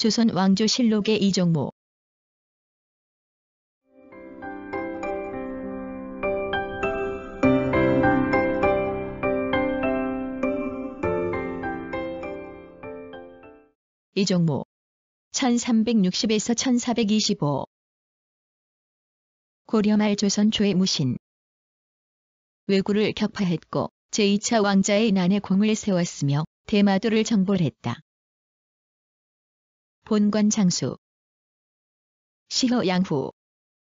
조선 왕조실록의 이종모. 이종모 1360에서 1425. 고려 말 조선 초의 무신. 왜구를 격파했고 제2차 왕자의 난에 공을 세웠으며 대마도를 정벌했다. 본관 장수. 시호 양후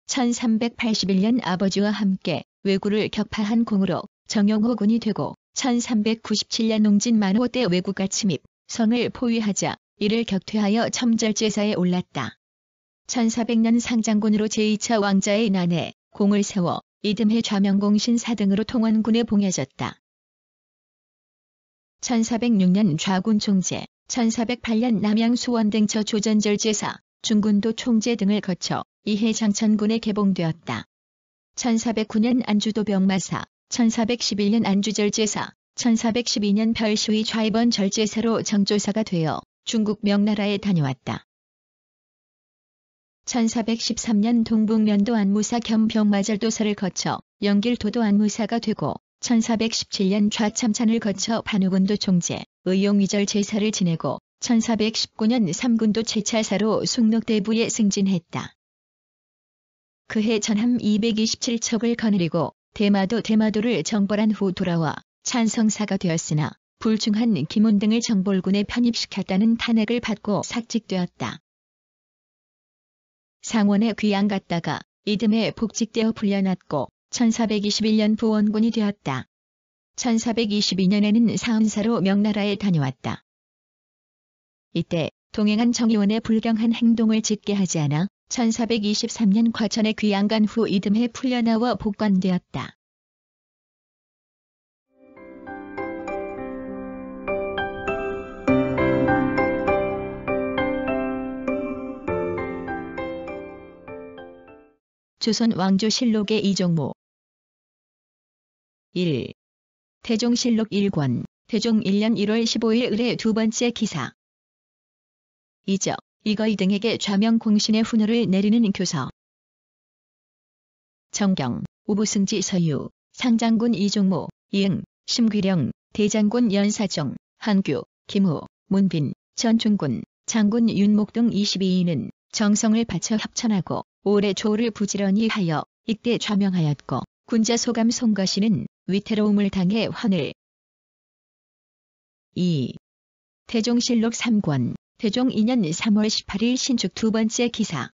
1381년 아버지와 함께 왜구를 격파한 공으로 정용호군이 되고 1397년 농진 만호 때 왜구가 침입, 성을 포위하자 이를 격퇴하여 첨절제사에 올랐다. 1400년 상장군으로 제2차 왕자의 난에 공을 세워 이듬해 좌명공신 4등으로 통원군에 봉해졌다. 1406년 좌군 총재, 1408년 남양 수원등처 조전절제사, 중군도 총재 등을 거쳐 이해 장천군에 개봉되었다. 1409년 안주도 병마사, 1411년 안주절제사, 1412년 별시위 좌입원 절제사로 정조사가 되어 중국 명나라에 다녀왔다. 1413년 동북면도 안무사 겸 병마절도사를 거쳐 영길도도 안무사가 되고 1417년 좌참찬을 거쳐 반우군도 총재, 의용위절 제사를 지내고 1419년 삼군도 채찰사로 숭록대부에 승진했다. 그해 전함 227척을 거느리고 대마도를 정벌한 후 돌아와 찬성사가 되었으나 불중한 김운 등을 정벌군에 편입시켰다는 탄핵을 받고 삭직되었다. 상원에 귀양 갔다가 이듬해 복직되어 풀려났고 1421년 부원군이 되었다. 1422년에는 사은사로 명나라에 다녀왔다. 이때 동행한 정의원의 불경한 행동을 짓게 하지 않아 1423년 과천에 귀양 간 후 이듬해 풀려나와 복관되었다. 조선 왕조실록의 이종모. 1. 태종실록 1권, 태종 1년 1월 15일 을의 두 번째 기사. 이적, 이거이 등에게 좌명공신의 훈호를 내리는 교서. 정경, 우부승지 서유, 상장군 이종모, 이응, 심귀령, 대장군 연사종, 한규, 김후, 문빈, 전충군, 장군 윤목 등 22인은 정성을 바쳐 협찬하고 올해 초를 부지런히 하여 이때 좌명하였고 군자 소감 송거시는 위태로움을 당해 환을. 2. 태종실록 3권, 태종 2년 3월 18일 신축 두 번째 기사.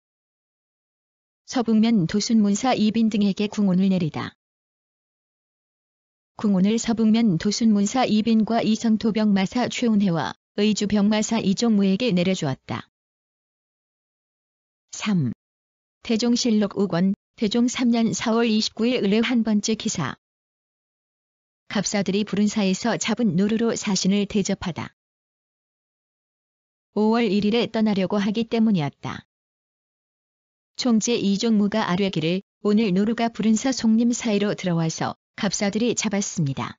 서북면 도순문사 이빈 등에게 궁혼을 내리다. 궁혼을 서북면 도순문사 이빈과 이성도병마사 최운해와 의주병마사 이종무에게 내려주었다. 3. 태종실록 5권, 태종 3년 4월 29일 을의 한 번째 기사. 갑사들이 부른사에서 잡은 노루로 사신을 대접하다. 5월 1일에 떠나려고 하기 때문이었다. 총재 이종무가 아뢰기를 오늘 노루가 부른사 송림 사이로 들어와서 갑사들이 잡았습니다.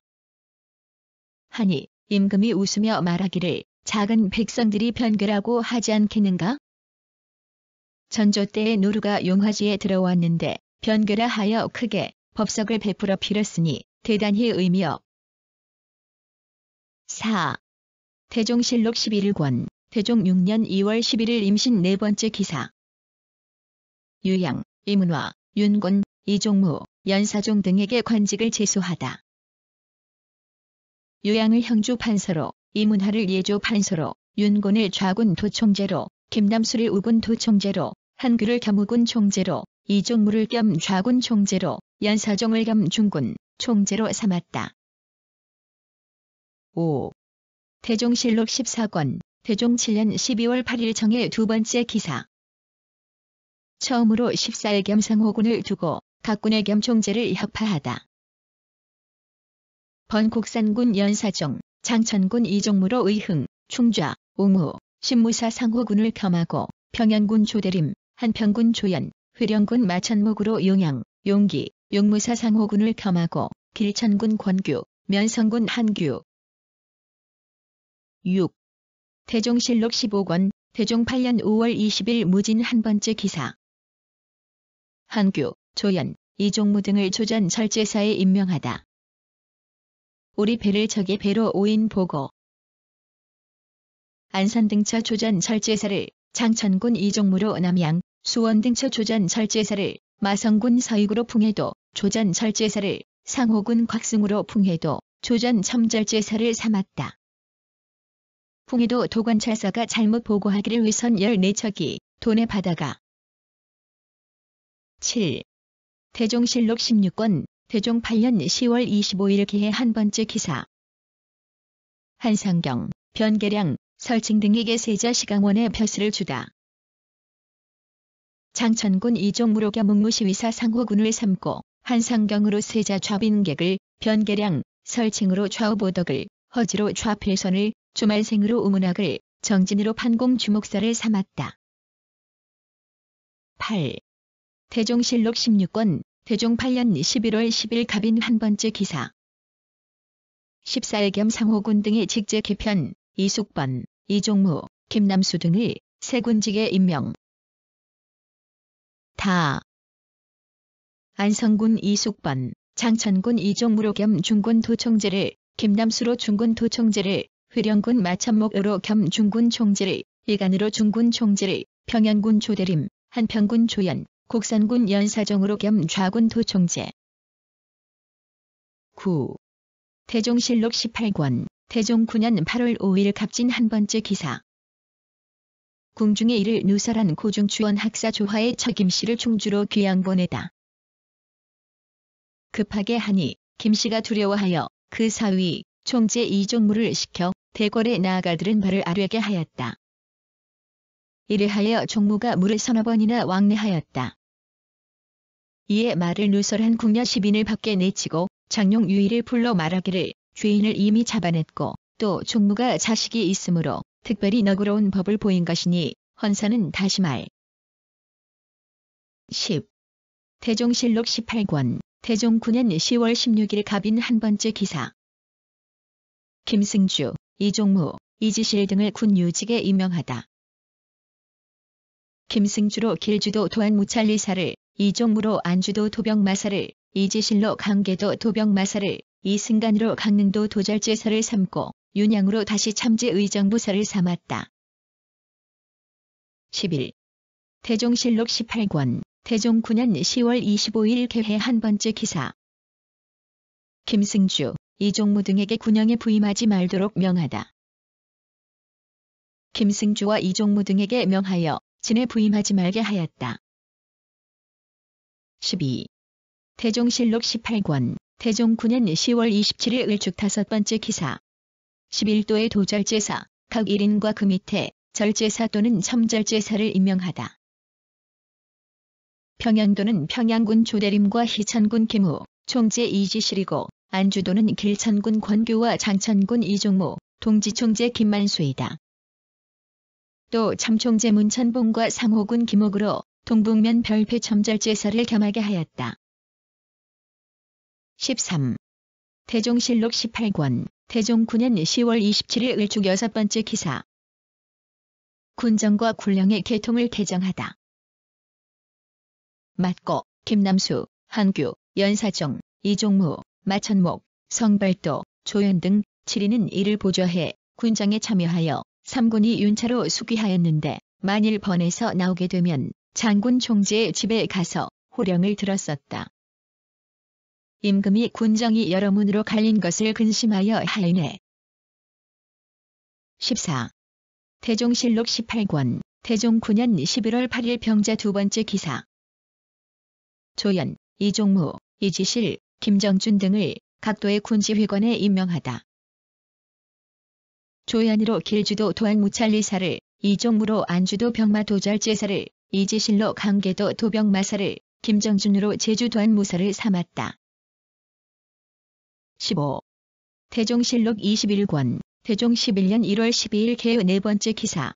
하니 임금이 웃으며 말하기를 작은 백성들이 변결하고 하지 않겠는가? 전조 때에 노루가 용화지에 들어왔는데 변결하 하여 크게 법석을 베풀어 빌었으니 대단히 의미없. 4. 태종실록 11권, 태종 6년 2월 11일 임신 네 번째 기사. 유양, 이문화, 윤곤, 이종무, 연사종 등에게 관직을 제수하다. 유양을 형주 판서로, 이문화를 예조 판서로, 윤곤을 좌군 도총재로, 김남수를 우군 도총재로, 한규를 겸우군 총재로, 이종무를 겸 좌군 총재로, 연사종을 겸 중군 총재로 삼았다. 5. 태종실록 14권, 태종 7년 12월 8일 정의 두 번째 기사. 처음으로 14일 겸 상호군을 두고 각군의 겸 총재를 혁파하다. 번곡산군 연사종, 장천군 이종무로 의흥, 충좌, 옹호, 신무사 상호군을 겸하고 평양군 조대림, 한평군 조연, 회령군 마천목으로 용양, 용기, 용무사 상호군을 겸하고 길천군 권규, 면성군 한규. 6. 태종실록 15권, 대종 8년 5월 20일 무진 한 번째 기사. 한규, 조연, 이종무 등을 조전 절제사에 임명하다. 우리 배를 적의 배로 오인 보고. 안산 등처 조전 절제사를 장천군 이종무로 남양, 수원 등처 조전 절제사를 마성군 서익으로 풍해도, 조전 절제사를 상호군 곽승으로 풍해도, 조전 첨절제사를 삼았다. 풍해도 도관찰사가 잘못 보고하기를 위선 14척이 돈에 받아가. 7. 대종실록 16권, 대종 8년 10월 25일 기해 한 번째 기사. 한상경, 변계량, 설칭 등에게 세자 시강원의 벼슬을 주다. 장천군 이종무로 겸응무시위사 상호군을 삼고 한상경으로 세자 좌빈객을, 변계량, 설칭으로 좌우보덕을, 허지로 좌필선을, 주말생으로 우문학을, 정진으로 판공주목사를 삼았다. 8. 대종실록 16권, 대종 8년 11월 10일 갑인 한 번째 기사. 14일 겸 상호군 등의 직제 개편, 이숙번, 이종무, 김남수 등을 세 군직에 임명. 다. 안성군 이숙번, 장천군 이종무로 겸 중군 도총재를, 김남수로 중군 도총재를, 회령군 마천목으로 겸 중군 총재를, 일간으로 중군 총재를, 평양군 조대림, 한평군 조연, 곡산군 연사정으로 겸 좌군 도총재. 9. 대종실록 18권, 대종 9년 8월 5일 갑진 한 번째 기사. 궁중에 이를 누설한 고중추원 학사 조화의 척임씨를 충주로 귀양 보내다. 급하게 하니 김씨가 두려워하여 그 사위 총재 이종무를 시켜 대궐에 나아가들은 발을 아뢰게 하였다. 이래하여 종무가 물을 서너 번이나 왕래하였다. 이에 말을 누설한 궁녀 10인을 밖에 내치고 장용 유일을 불러 말하기를 죄인을 이미 잡아냈고 또 종무가 자식이 있으므로 특별히 너그러운 법을 보인 것이니 헌사는 다시 말. 10. 대종실록 18권, 대종 9년 10월 16일 갑인 한 번째 기사. 김승주, 이종무, 이지실 등을 군 유직에 임명하다. 김승주로 길주도 도안무찰리사를, 이종무로 안주도 도병마사를, 이지실로 강계도 도병마사를, 이승간으로 강릉도 도절제사를 삼고 윤양으로 다시 참제의정부사를 삼았다. 11. 대종실록 18권, 대종 9년 10월 25일 개회 한 번째 기사. 김승주, 이종무 등에게 군영에 부임하지 말도록 명하다. 김승주와 이종무 등에게 명하여 진에 부임하지 말게 하였다. 12. 대종실록 18권, 대종 9년 10월 27일 을축 다섯 번째 기사. 11도의 도절제사, 각 1인과 그 밑에 절제사 또는 첨절제사를 임명하다. 평양도는 평양군 조대림과 희천군 김우, 총재 이지실이고 안주도는 길천군 권규와 장천군 이종무, 동지총재 김만수이다. 또 참총재 문천봉과 상호군 김옥으로 동북면 별패 첨절제사를 겸하게 하였다. 13. 대종실록 18권, 대종 9년 10월 27일 을축 여섯 번째 기사. 군정과 군령의 계통을 개정하다. 맞고, 김남수, 한규, 연사정, 이종무, 마천목, 성발도, 조연 등 7인은 이를 보조해 군정에 참여하여 3군이 윤차로 수귀하였는데 만일 번에서 나오게 되면 장군 총재의 집에 가서 호령을 들었었다. 임금이 군정이 여러 문으로 갈린 것을 근심하여 하이네. 14. 대종실록 18권, 대종 9년 11월 8일 병자 두 번째 기사. 조연, 이종무, 이지실, 김정준 등을 각도의 군지휘관에 임명하다. 조연으로 길주도 도안무찰리사를, 이종무로 안주도 병마도절제사를, 이지실로 강계도 도병마사를, 김정준으로 제주도안무사를 삼았다. 15. 대종실록 21권, 대종 11년 1월 12일 개의 네 번째 기사.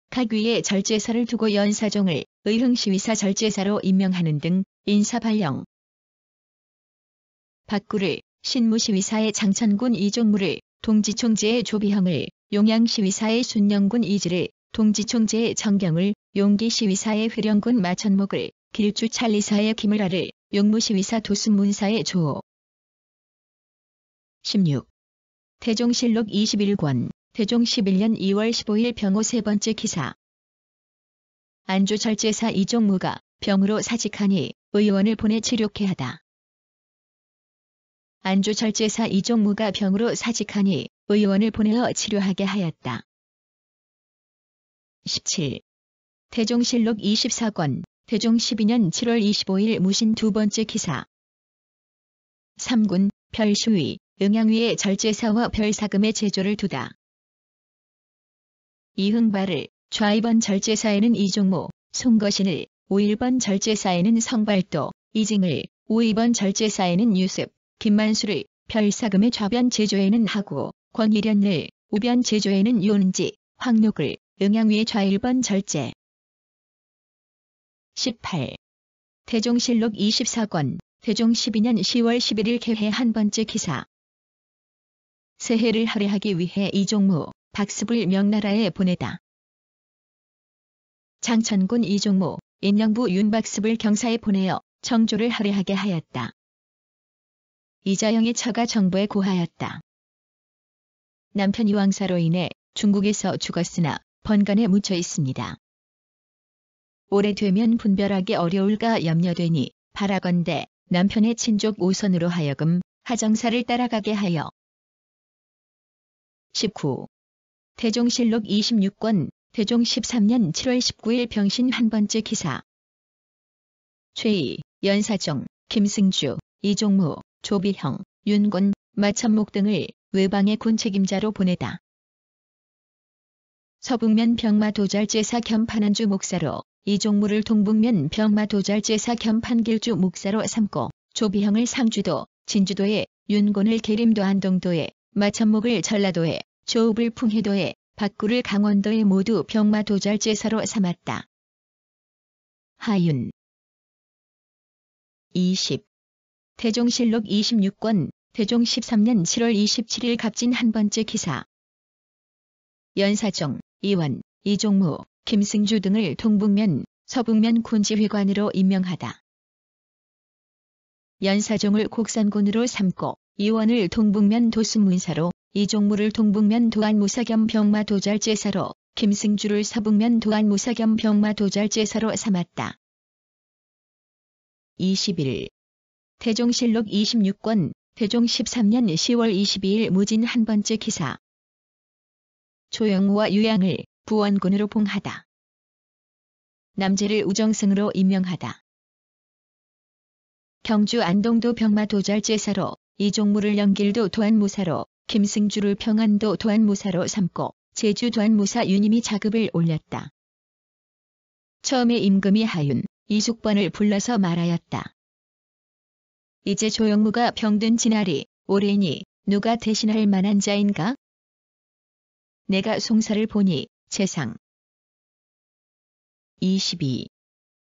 각 위에 절제사를 두고 연사종을 의흥시위사 절제사로 임명하는 등 인사발령. 박구를 신무시위사의 장천군 이종무를 동지총재의 조비형을 용양시위사의 순영군 이지를, 동지총재의 정경을, 용기시위사의 회령군 마천목을, 길주찰리사의 김을아를, 용무시위사 도순문사의 조호. 16. 대종실록 21권, 대종 11년 2월 15일 병호 세 번째 기사. 안주절제사 이종무가 병으로 사직하니 의원을 보내 치료케 하다. 안주절제사 이종무가 병으로 사직하니 의원을 보내어 치료하게 하였다. 17. 대종실록 24권, 대종 12년 7월 25일 무신 두 번째 기사. 3군, 별시위, 응양위의 절제사와 별사금의 제조를 두다. 이흥발을, 좌2번 절제사에는 이종무, 송거신을, 우1번 절제사에는 성발도, 이징을, 우2번 절제사에는 유습, 김만수를, 별사금의 좌변 제조에는 하구, 권일현을, 우변 제조에는 윤지, 황록을, 응양위의 좌1번 절제. 18. 대종실록 24권, 대종 12년 10월 11일 개회 한 번째 기사. 세해를 할애하기 위해 이종무, 박습을 명나라에 보내다. 장천군 이종무, 인령부 윤박습을 경사에 보내어 정조를 할애하게 하였다. 이자영의 처가 정부에 고하였다. 남편이 왕사로 인해 중국에서 죽었으나 번간에 묻혀 있습니다. 오래되면 분별하기 어려울까 염려되니 바라건대 남편의 친족 오선으로 하여금 하정사를 따라가게 하여. 19. 대종실록 26권, 대종 13년 7월 19일 병신 한 번째 기사. 최희, 연사종, 김승주, 이종무, 조비형, 윤곤, 마천목 등을 외방의 군 책임자로 보내다. 서북면 병마도잘제사 겸 판안주 목사로, 이종무를 동북면 병마도잘제사 겸 판길주 목사로 삼고, 조비형을 상주도, 진주도에, 윤곤을 계림도 안동도에, 마천목을 전라도에, 조읍을 풍해도에, 박구를 강원도에 모두 병마도잘제사로 삼았다. 하윤. 20. 대종실록 26권, 대종 13년 7월 27일 갑진 한 번째 기사. 연사종, 이원, 이종무, 김승주 등을 동북면, 서북면 군지휘관으로 임명하다. 연사종을 곡선군으로 삼고 이원을 동북면 도순문사로, 이종무를 동북면 도안무사 겸 병마도잘제사로, 김승주를 서북면 도안무사 겸 병마도잘제사로 삼았다. 21. 대종실록 26권, 대종 13년 10월 22일 무진 한 번째 기사. 조영무와 유양을 부원군으로 봉하다. 남재를 우정승으로 임명하다. 경주 안동도 병마도잘제사로, 이종무를 연길도 도안무사로, 김승주를 평안도 도안무사로 삼고 제주 도안무사 유님이 자급을 올렸다. 처음에 임금이 하윤, 이숙번을 불러서 말하였다. 이제 조영무가 병든 지날이 오래니 누가 대신할 만한 자인가? 내가 송사를 보니 재상. 22.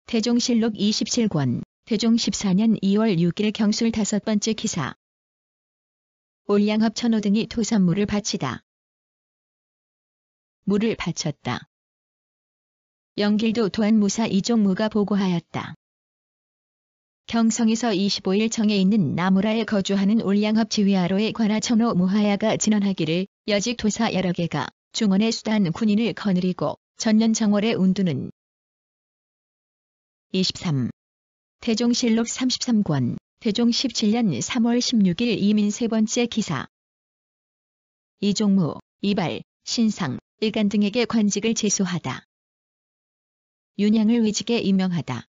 대종실록 27권, 대종 14년 2월 6일 경술 다섯 번째 기사. 올양합 천호 등이 토산물을 바치다. 물을 바쳤다. 연길도 도안무사 이종무가 보고하였다. 경성에서 25일 정에 있는 나무라에 거주하는 올양합 지휘하로의 관하 천호 무하야가 진언하기를 여직 도사 여러 개가 중원의 수단 군인을 거느리고 전년 정월에 운두는. 23. 대종실록 33권, 대종 17년 3월 16일 이민 세 번째 기사. 이종무, 이발, 신상, 일간 등에게 관직을 제소하다. 윤양을 의직에 임명하다.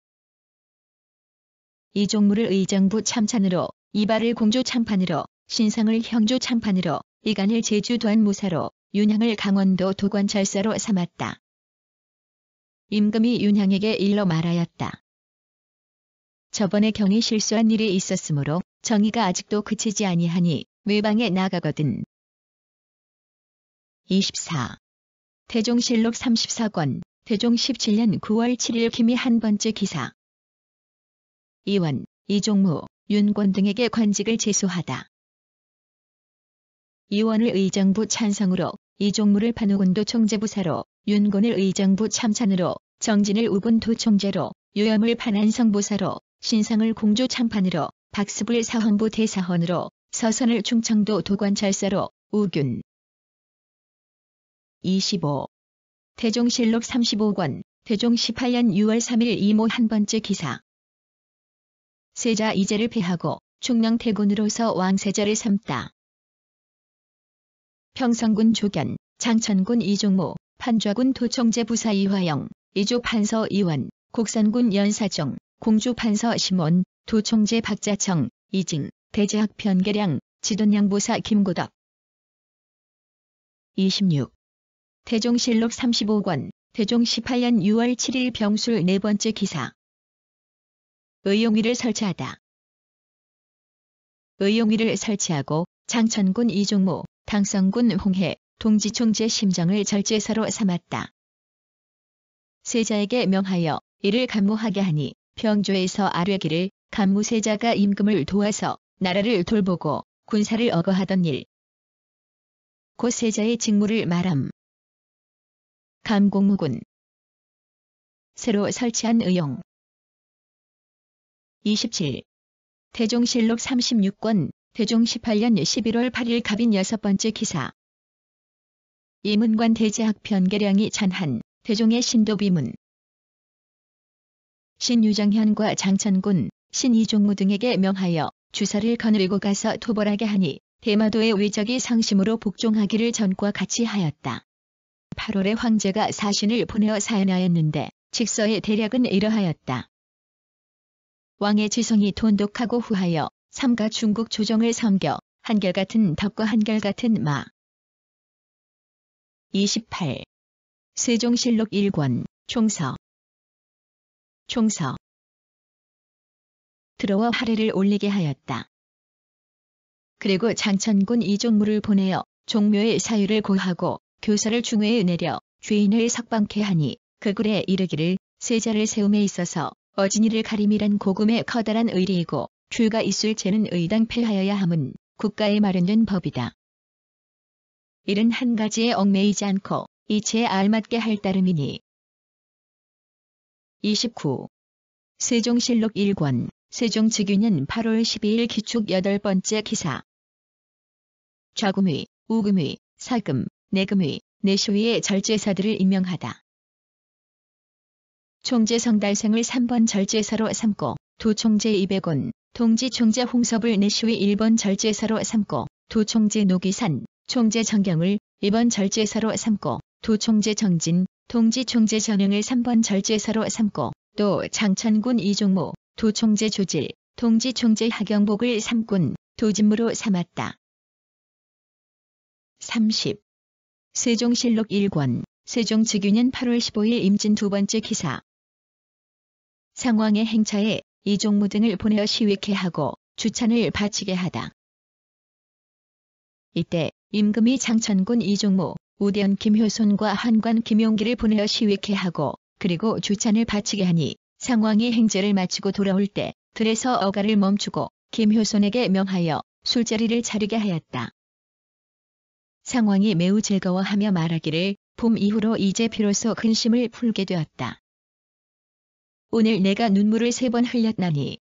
이종무를 의정부 참찬으로, 이발을 공조 참판으로, 신상을 형조 참판으로, 이간을 제주 도안무사로, 윤양을 강원도 도관찰사로 삼았다. 임금이 윤양에게 일러 말하였다. 저번에 경이 실수한 일이 있었으므로 정의가 아직도 그치지 아니하니 외방에 나가거든. 24. 대종실록 34권, 대종 17년 9월 7일 김이 한 번째 기사. 이원, 이종무, 윤곤 등에게 관직을 제소하다. 이원을 의정부 찬성으로, 이종무를 판우군 도총재부사로, 윤곤을 의정부 참찬으로, 정진을 우군 도총재로, 유염을 판안성부사로, 신상을 공주 참판으로, 박습을 사헌부 대사헌으로, 서선을 충청도 도관찰사로, 우균. 25. 대종실록 35권, 대종 18년 6월 3일 이모 한 번째 기사. 세자 이제를 폐하고 충녕태군으로서 왕세자를 삼다. 평성군 조견, 장천군 이종무, 판좌군 도총재 부사 이화영, 이조 판서 이원, 곡선군 연사종, 공주 판서 심원, 도총재 박자청, 이징, 대제학 변계량, 지돈양부사 김고덕. 26. 대종실록 35권, 대종 18년 6월 7일 병술 네 번째 기사. 의용위를 설치하다. 의용위를 설치하고 장천군 이종무, 당성군 홍해, 동지총재 심정을 절제사로 삼았다. 세자에게 명하여 이를 간무하게 하니 병조에서 아뢰기를 간무세자가 임금을 도와서 나라를 돌보고 군사를 어거하던 일. 곧 세자의 직무를 말함. 감공무군. 새로 설치한 의용. 27. 대종실록 36권, 대종 18년 11월 8일 갑인 여섯 번째 기사. 이문관 대제학 변계량이 찬한, 대종의 신도비문. 신유정현과 장천군, 신이종무 등에게 명하여 주사를 거느리고 가서 토벌하게 하니 대마도의 외적이 상심으로 복종하기를 전과 같이 하였다. 8월에 황제가 사신을 보내어 사연하였는데 직서의 대략은 이러하였다. 왕의 지성이 돈독하고 후하여 삼가 중국 조정을 섬겨 한결같은 덕과 한결같은 마. 28. 세종실록 1권, 총서. 총서. 들어와 하례를 올리게 하였다. 그리고 장천군 이종무를 보내어 종묘의 사유를 고하고 교서를 중회에 내려 죄인을 석방케 하니 그 글에 이르기를 세자를 세움에 있어서 어진이를 가림이란 고금의 커다란 의리이고 죄가 있을 죄는 의당폐하여야 함은 국가에 마련된 법이다. 이는 한 가지에 얽매이지 않고 이치에 알맞게 할 따름이니. 29. 세종실록 1권, 세종즉위년 8월 12일 기축 8번째 기사. 좌금의, 우금의, 사금, 내금의, 내쇼위의 절제사들을 임명하다. 총재 성달생을 3번 절제사로 삼고 도총재 이백원, 동지총재 홍섭을 내쇼위 1번 절제사로 삼고 도총재 노기산, 총재 정경을 2번 절제사로 삼고 도총재 정진, 동지총재 전영을 3번 절제사로 삼고 또 장천군 이종무, 도총재 조질, 동지총재 하경복을 삼군, 도진무로 삼았다. 30. 세종실록 1권, 세종즉위년 8월 15일 임진 두 번째 기사. 상왕의 행차에 이종무 등을 보내어 시위케 하고 주찬을 바치게 하다. 이때 임금이 장천군 이종무, 우대원 김효손과 한관 김용기를 보내어 시위케 하고 그리고 주찬을 바치게 하니 상왕이 행제를 마치고 돌아올 때 들에서 어가를 멈추고 김효손에게 명하여 술자리를 차리게 하였다. 상왕이 매우 즐거워하며 말하기를 봄 이후로 이제 비로소 근심을 풀게 되었다. 오늘 내가 눈물을 3번 흘렸나니.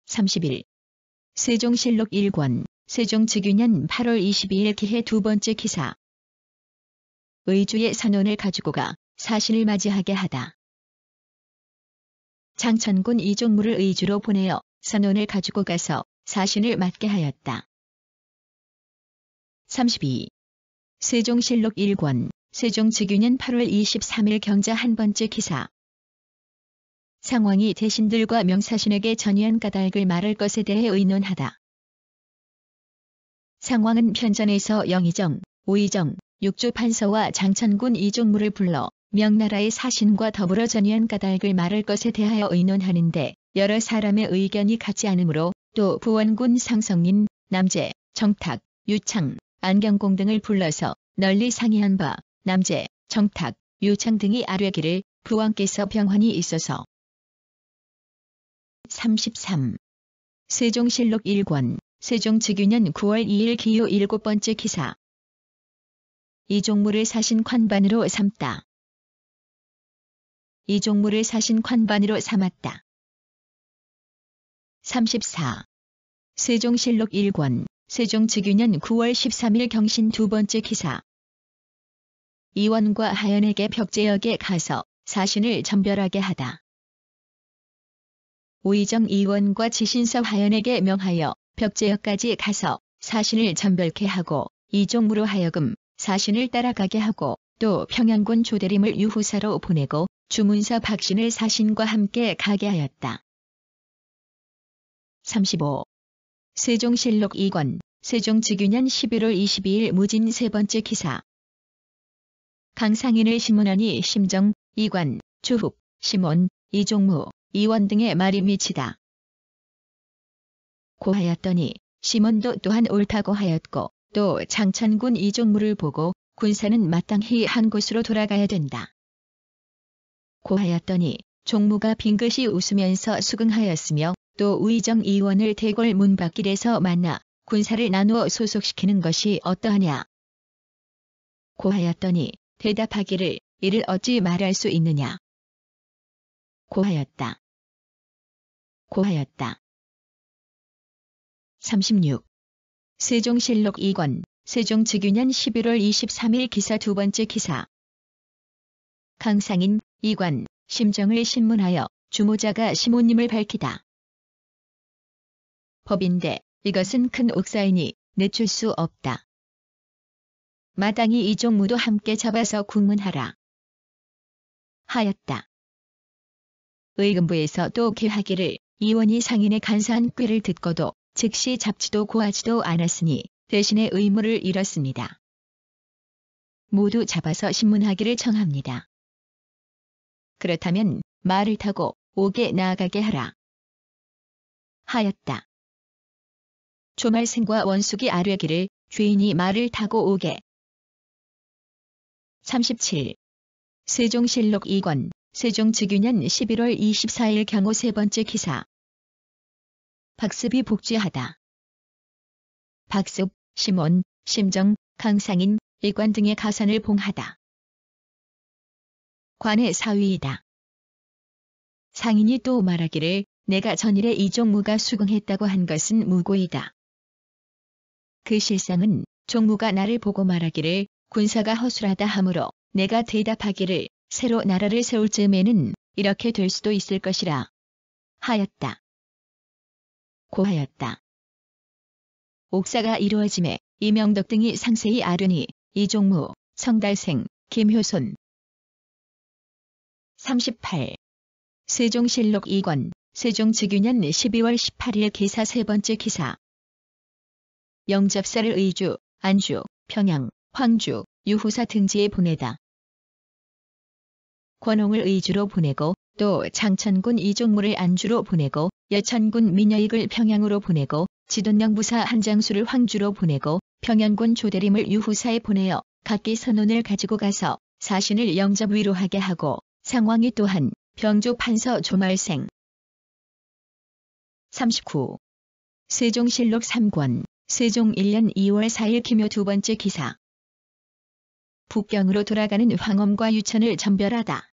31. 세종실록 1권, 세종즉위년 8월 22일 기해 두 번째 기사. 의주의 선원을 가지고 가 사신을 맞이하게 하다. 장천군 이종무를 의주로 보내어 선원을 가지고 가서 사신을 맞게 하였다. 32. 세종실록 1권, 세종즉위년 8월 23일 경자 한 번째 기사. 상왕이 대신들과 명사신에게 전유한 까닭을 말할 것에 대해 의논하다. 상왕은 편전에서 영의정, 오의정, 육조판서와 장천군 이종무를 불러 명나라의 사신과 더불어 전유한 까닭을 말할 것에 대하여 의논하는데 여러 사람의 의견이 같지 않으므로 또 부원군 상성린, 남재, 정탁, 유창, 안경공 등을 불러서 널리 상의한 바 남재, 정탁, 유창 등이 아뢰기를 부왕께서 병환이 있어서. 33. 세종실록 1권, 세종즉위년 9월 2일 기호 7번째 기사. 이종무를 사신 관반으로 삼다. 이종무를 사신 관반으로 삼았다. 34. 세종실록 1권, 세종즉위년 9월 13일 경신 두 번째 기사. 이원과 하연에게 벽제역에 가서 사신을 전별하게 하다. 오의정 이원과 지신서 하연에게 명하여 벽제역까지 가서 사신을 전별케 하고 이종무로 하여금 사신을 따라가게 하고 또 평양군 조대림을 유후사로 보내고 주문사 박신을 사신과 함께 가게 하였다. 35. 세종실록 2권, 세종즉위년 11월 22일 무진 세 번째 기사. 강상인을 심문하니 심정, 이관, 주훅, 심원, 이종무, 이원 등의 말이 미치다. 고하였더니 심원도 또한 옳다고 하였고 또 장천군 이종무를 보고 군사는 마땅히 한 곳으로 돌아가야 된다. 고하였더니 종무가 빙긋이 웃으면서 수긍하였으며 또 우의정 이원을 대궐 문밖길에서 만나 군사를 나누어 소속시키는 것이 어떠하냐. 고하였더니 대답하기를 이를 어찌 말할 수 있느냐. 고하였다. 고하였다. 36. 세종실록 2권, 세종즉위년 11월 23일 기사 두 번째 기사. 강상인, 이관, 심정을 신문하여 주모자가 시모님을 밝히다. 법인데 이것은 큰 옥사이니 내출 수 없다. 마땅히 이종무도 함께 잡아서 국문하라. 하였다. 의금부에서 또 계하기를 이원이 상인의 간사한 꾀를 듣고도 즉시 잡지도 고하지도 않았으니 대신에 의무를 잃었습니다. 모두 잡아서 신문하기를 청합니다. 그렇다면 말을 타고 옥에 나아가게 하라. 하였다. 조말생과 원숙이 아뢰기를 죄인이 말을 타고 오게. 37. 세종실록 2권, 세종즉위년 11월 24일 경호 세 번째 기사. 박습이 복죄하다. 박습, 심원, 심정, 강상인, 이관 등의 가산을 봉하다. 관의 사위이다. 상인이 또 말하기를 내가 전일에 이종무가 수긍했다고 한 것은 무고이다. 그 실상은 종무가 나를 보고 말하기를 군사가 허술하다 하므로 내가 대답하기를 새로 나라를 세울 즈음에는 이렇게 될 수도 있을 것이라. 하였다. 고하였다. 옥사가 이루어짐에 이명덕 등이 상세히 아뢰니 이종무, 성달생, 김효손. 38. 세종실록 2권, 세종즉위년 12월 18일 기사 세 번째 기사. 영접사를 의주, 안주, 평양, 황주, 유후사 등지에 보내다. 권홍을 의주로 보내고 또 장천군 이종무를 안주로 보내고 여천군 민여익을 평양으로 보내고 지돈영부사 한장수를 황주로 보내고 평양군 조대림을 유후사에 보내어 각기 선원을 가지고 가서 사신을 영접 위로하게 하고 상왕이 또한 병조 판서 조말생. 39. 세종실록 3권, 세종 1년 2월 4일 기묘 두 번째 기사. 북경으로 돌아가는 황엄과 유천을 전별하다.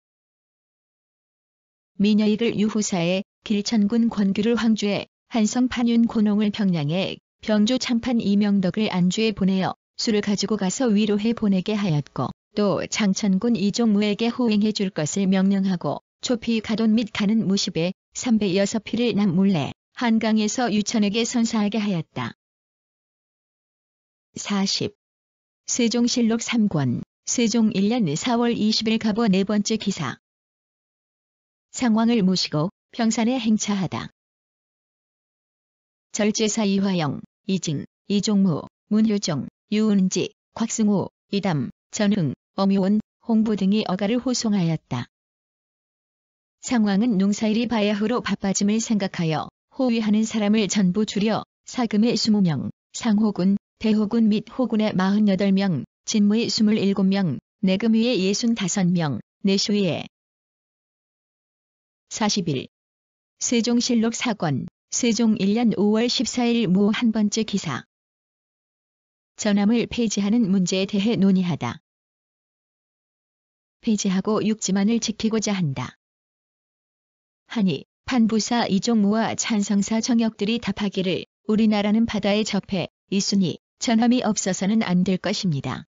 민여익을 유후사에, 길천군 권규를 황주에, 한성 판윤 고농을 평양에, 병조 참판 이명덕을 안주에 보내어 수를 가지고 가서 위로해 보내게 하였고 또 장천군 이종무에게 호행해 줄 것을 명령하고 초피 가돈 및 가는 무십에 306필을 남몰래 한강에서 유천에게 선사하게 하였다. 40. 세종실록 3권, 세종 1년 4월 20일 갑오 네 번째 기사. 상왕을 모시고 평산에 행차하다. 절제사 이화영, 이징, 이종무, 문효종, 유은지, 곽승우, 이담, 전흥, 엄유원, 홍부 등이 어가를 호송하였다. 상왕은 농사일이 바야흐로 바빠짐을 생각하여 호위하는 사람을 전부 줄여 사금의 20명, 상호군, 대호군 및 호군의 48명, 진무의 27명, 내금위의 65명, 내쇼위에 41. 세종실록 4권, 세종 1년 5월 14일 무 한 번째 기사. 전함을 폐지하는 문제에 대해 논의하다. 폐지하고 육지만을 지키고자 한다. 하니 판부사 이종무와 찬성사 정역들이 답하기를 우리나라는 바다에 접해 있으니 전함이 없어서는 안 될 것입니다.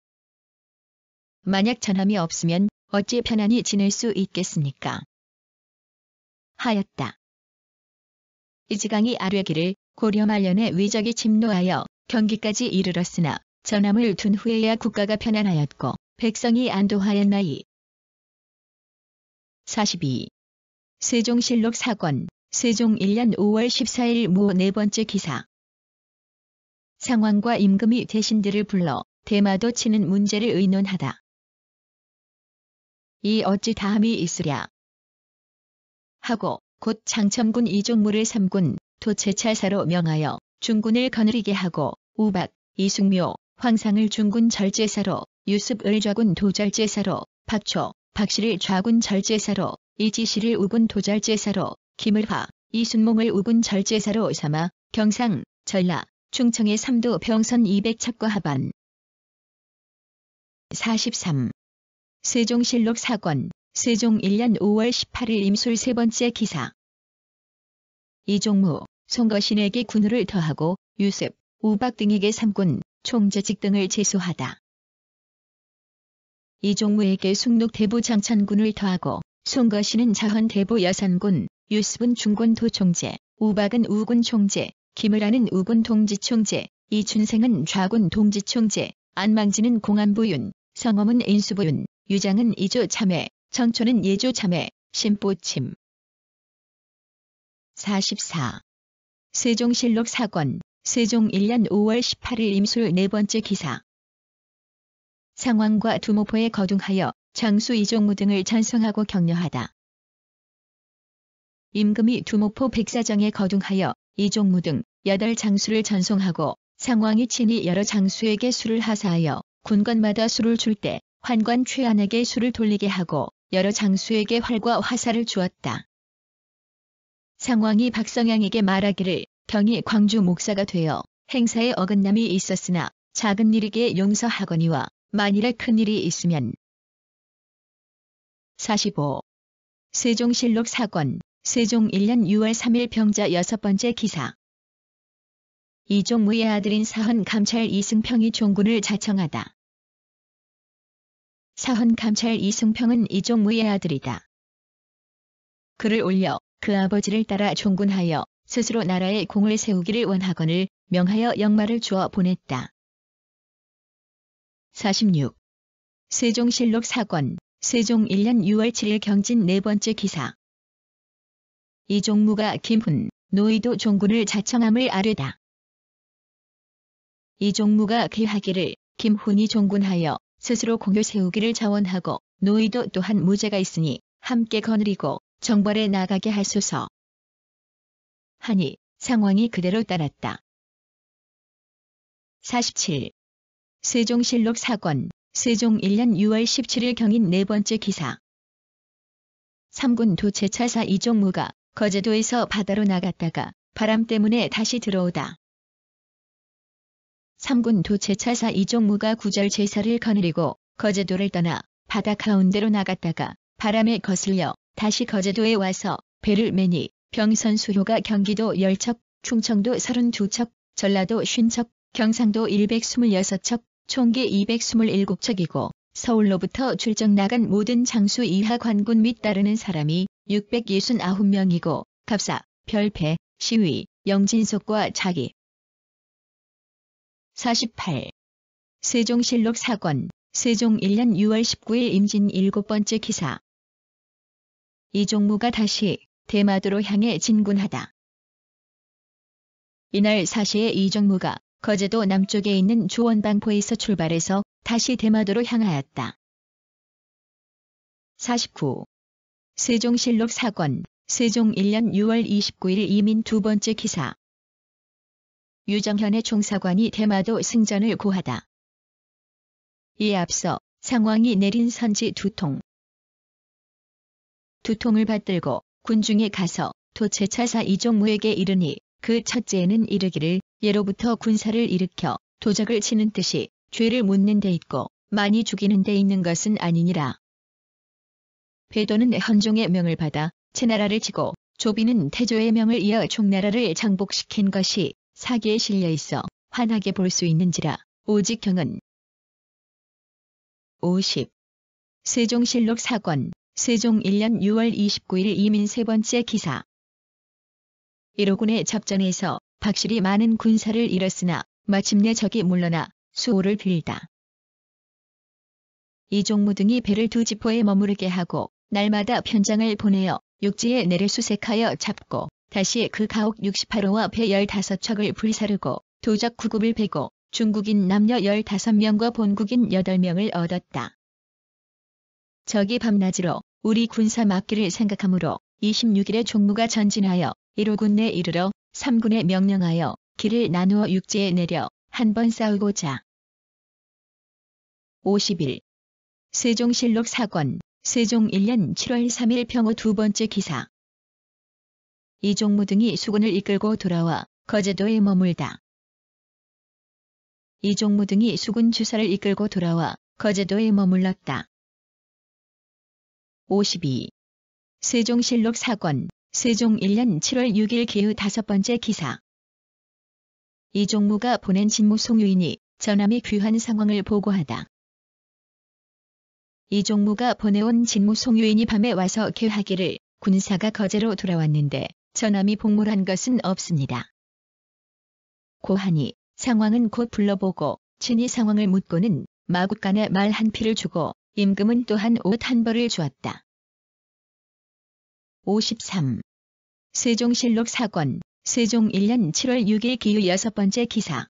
만약 전함이 없으면 어찌 편안히 지낼 수 있겠습니까? 하였다. 이지강이 아뢰기를 고려 말년에 위적이 침노하여 경기까지 이르렀으나 전함을 둔 후에야 국가가 편안하였고 백성이 안도하였나이. 42. 세종실록 사권, 세종 1년 5월 14일 무 네 번째 기사. 상왕과 임금이 대신들을 불러 대마도 치는 문제를 의논하다. 이 어찌 다함이 있으랴. 하고 곧 장첨군 이종무를 삼군 도채찰사로 명하여 중군을 거느리게 하고 우박, 이숙묘, 황상을 중군 절제사로, 유습을 좌군 도절제사로, 박초, 박씨를 좌군 절제사로, 이지씨를 우군 도절제사로, 김을화, 이순몽을 우군 절제사로 삼아 경상, 전라, 충청의 삼도 병선 200첩과 하반. 43. 세종실록 사권, 세종 1년 5월 18일 임술 세 번째 기사. 이종무, 송거신에게 군우를 더하고 유습, 우박 등에게 삼군, 총재직 등을 제수하다. 이종무에게 숙록 대부 장천군을 더하고 송거신은 자헌 대부 여산군, 유습은 중군 도총재, 우박은 우군 총재, 김을하는 우군 동지총재, 이춘생은 좌군 동지총재, 안망진은 공안부윤, 성엄은 인수부윤, 유장은 이조 참회, 정초는 예조 참회, 심보침. 44. 세종실록 사권, 세종 1년 5월 18일 임술 네 번째 기사. 상왕과 두모포에 거둥하여 장수 이종무 등을 찬송하고 격려하다. 임금이 두모포 백사정에 거둥하여 이종무 등 8장수를 전송하고 상왕이 친히 여러 장수에게 술을 하사하여 군관마다 술을 줄 때 환관 최안에게 술을 돌리게 하고 여러 장수에게 활과 화살을 주었다. 상왕이 박성향에게 말하기를 경이 광주 목사가 되어 행사에 어긋남이 있었으나 작은 일이기에 용서하거니와 만일에 큰 일이 있으면. 45. 세종실록 사권, 세종 1년 6월 3일 병자 여섯 번째 기사. 이종무의 아들인 사헌 감찰 이승평이 종군을 자청하다. 사헌 감찰 이승평은 이종무의 아들이다. 그를 올려 그 아버지를 따라 종군하여 스스로 나라에 공을 세우기를 원하거늘 명하여 역마를 주어 보냈다. 46. 세종실록 사권, 세종 1년 6월 7일 경진 네 번째 기사. 이종무가 김훈, 노이도 종군을 자청함을 아뢰다. 이종무가 귀하기를 김훈이 종군하여 스스로 공을 세우기를 자원하고 노이도 또한 무죄가 있으니 함께 거느리고 정벌에 나가게 하소서. 하니 상왕이 그대로 따랐다. 47. 세종실록 사권, 세종 1년 6월 17일 경인 네 번째 기사. 삼군 도채차사 이종무가 거제도에서 바다로 나갔다가 바람 때문에 다시 들어오다. 삼군 도채차사 이종무가 구절 제사를 거느리고 거제도를 떠나 바다 가운데로 나갔다가 바람에 거슬려 다시 거제도에 와서 배를 매니 병선 수효가 경기도 10척, 충청도 32척, 전라도 50척, 경상도 126척, 총계 227척이고 서울로부터 출정 나간 모든 장수 이하 관군 및 따르는 사람이 669명이고 갑사, 별패, 시위, 영진속과 자기. 48. 세종실록 사권, 세종 1년 6월 19일 임진 일곱 번째 기사. 이종무가 다시 대마도로 향해 진군하다. 이날 사시에 이종무가 거제도 남쪽에 있는 조원방포에서 출발해서 다시 대마도로 향하였다. 49. 세종실록 사권, 세종 1년 6월 29일 이민 두 번째 기사. 유정현의 총사관이 대마도 승전을 고하다. 이에 앞서 상왕이 내린 선지 두 통. 두 통을 받들고 군중에 가서 도채차사 이종무에게 이르니 그 첫째에는 이르기를 예로부터 군사를 일으켜 도적을 치는 뜻이 죄를 묻는 데 있고 많이 죽이는 데 있는 것은 아니니라. 배도는 헌종의 명을 받아 채나라를 치고 조비는 태조의 명을 이어 총나라를 장복시킨 것이 사기에 실려 있어 환하게 볼 수 있는지라. 오직 경은 50. 세종실록 사권, 세종 1년 6월 29일 이민 세 번째 기사. 1호군의 접전에서 박실이 많은 군사를 잃었으나 마침내 적이 물러나 수호를 빌다. 이종무 등이 배를 두 지포에 머무르게 하고 날마다 편장을 보내어 육지에 내려 수색하여 잡고 다시 그 가옥 68호와 배 15척을 불사르고 도적 9급을 베고 중국인 남녀 15명과 본국인 8명을 얻었다. 적이 밤낮으로 우리 군사 막기를 생각하므로 26일에 종무가 전진하여 1호군 내 이르러 3군에 명령하여 길을 나누어 육지에 내려 한 번 싸우고자. 50일. 세종실록 사권, 세종 1년 7월 3일 평호 두 번째 기사. 이종무 등이 수군을 이끌고 돌아와 거제도에 머물다. 이종무 등이 수군 주사를 이끌고 돌아와 거제도에 머물렀다. 52. 세종실록 사권, 세종 1년 7월 6일 기의 다섯 번째 기사. 이종무가 보낸 진무 송유인이 전함이 귀환 상황을 보고하다. 이종무가 보내온 진무 송유인이 밤에 와서 개하기를 군사가 거제로 돌아왔는데 전함이 복무한 것은 없습니다. 고하니 상황은 곧 불러보고 친히 상황을 묻고는 마국간에 말 한 피를 주고 임금은 또한 옷 한 벌을 주었다. 53. 세종실록 사권, 세종 1년 7월 6일 기의 여섯 번째 기사.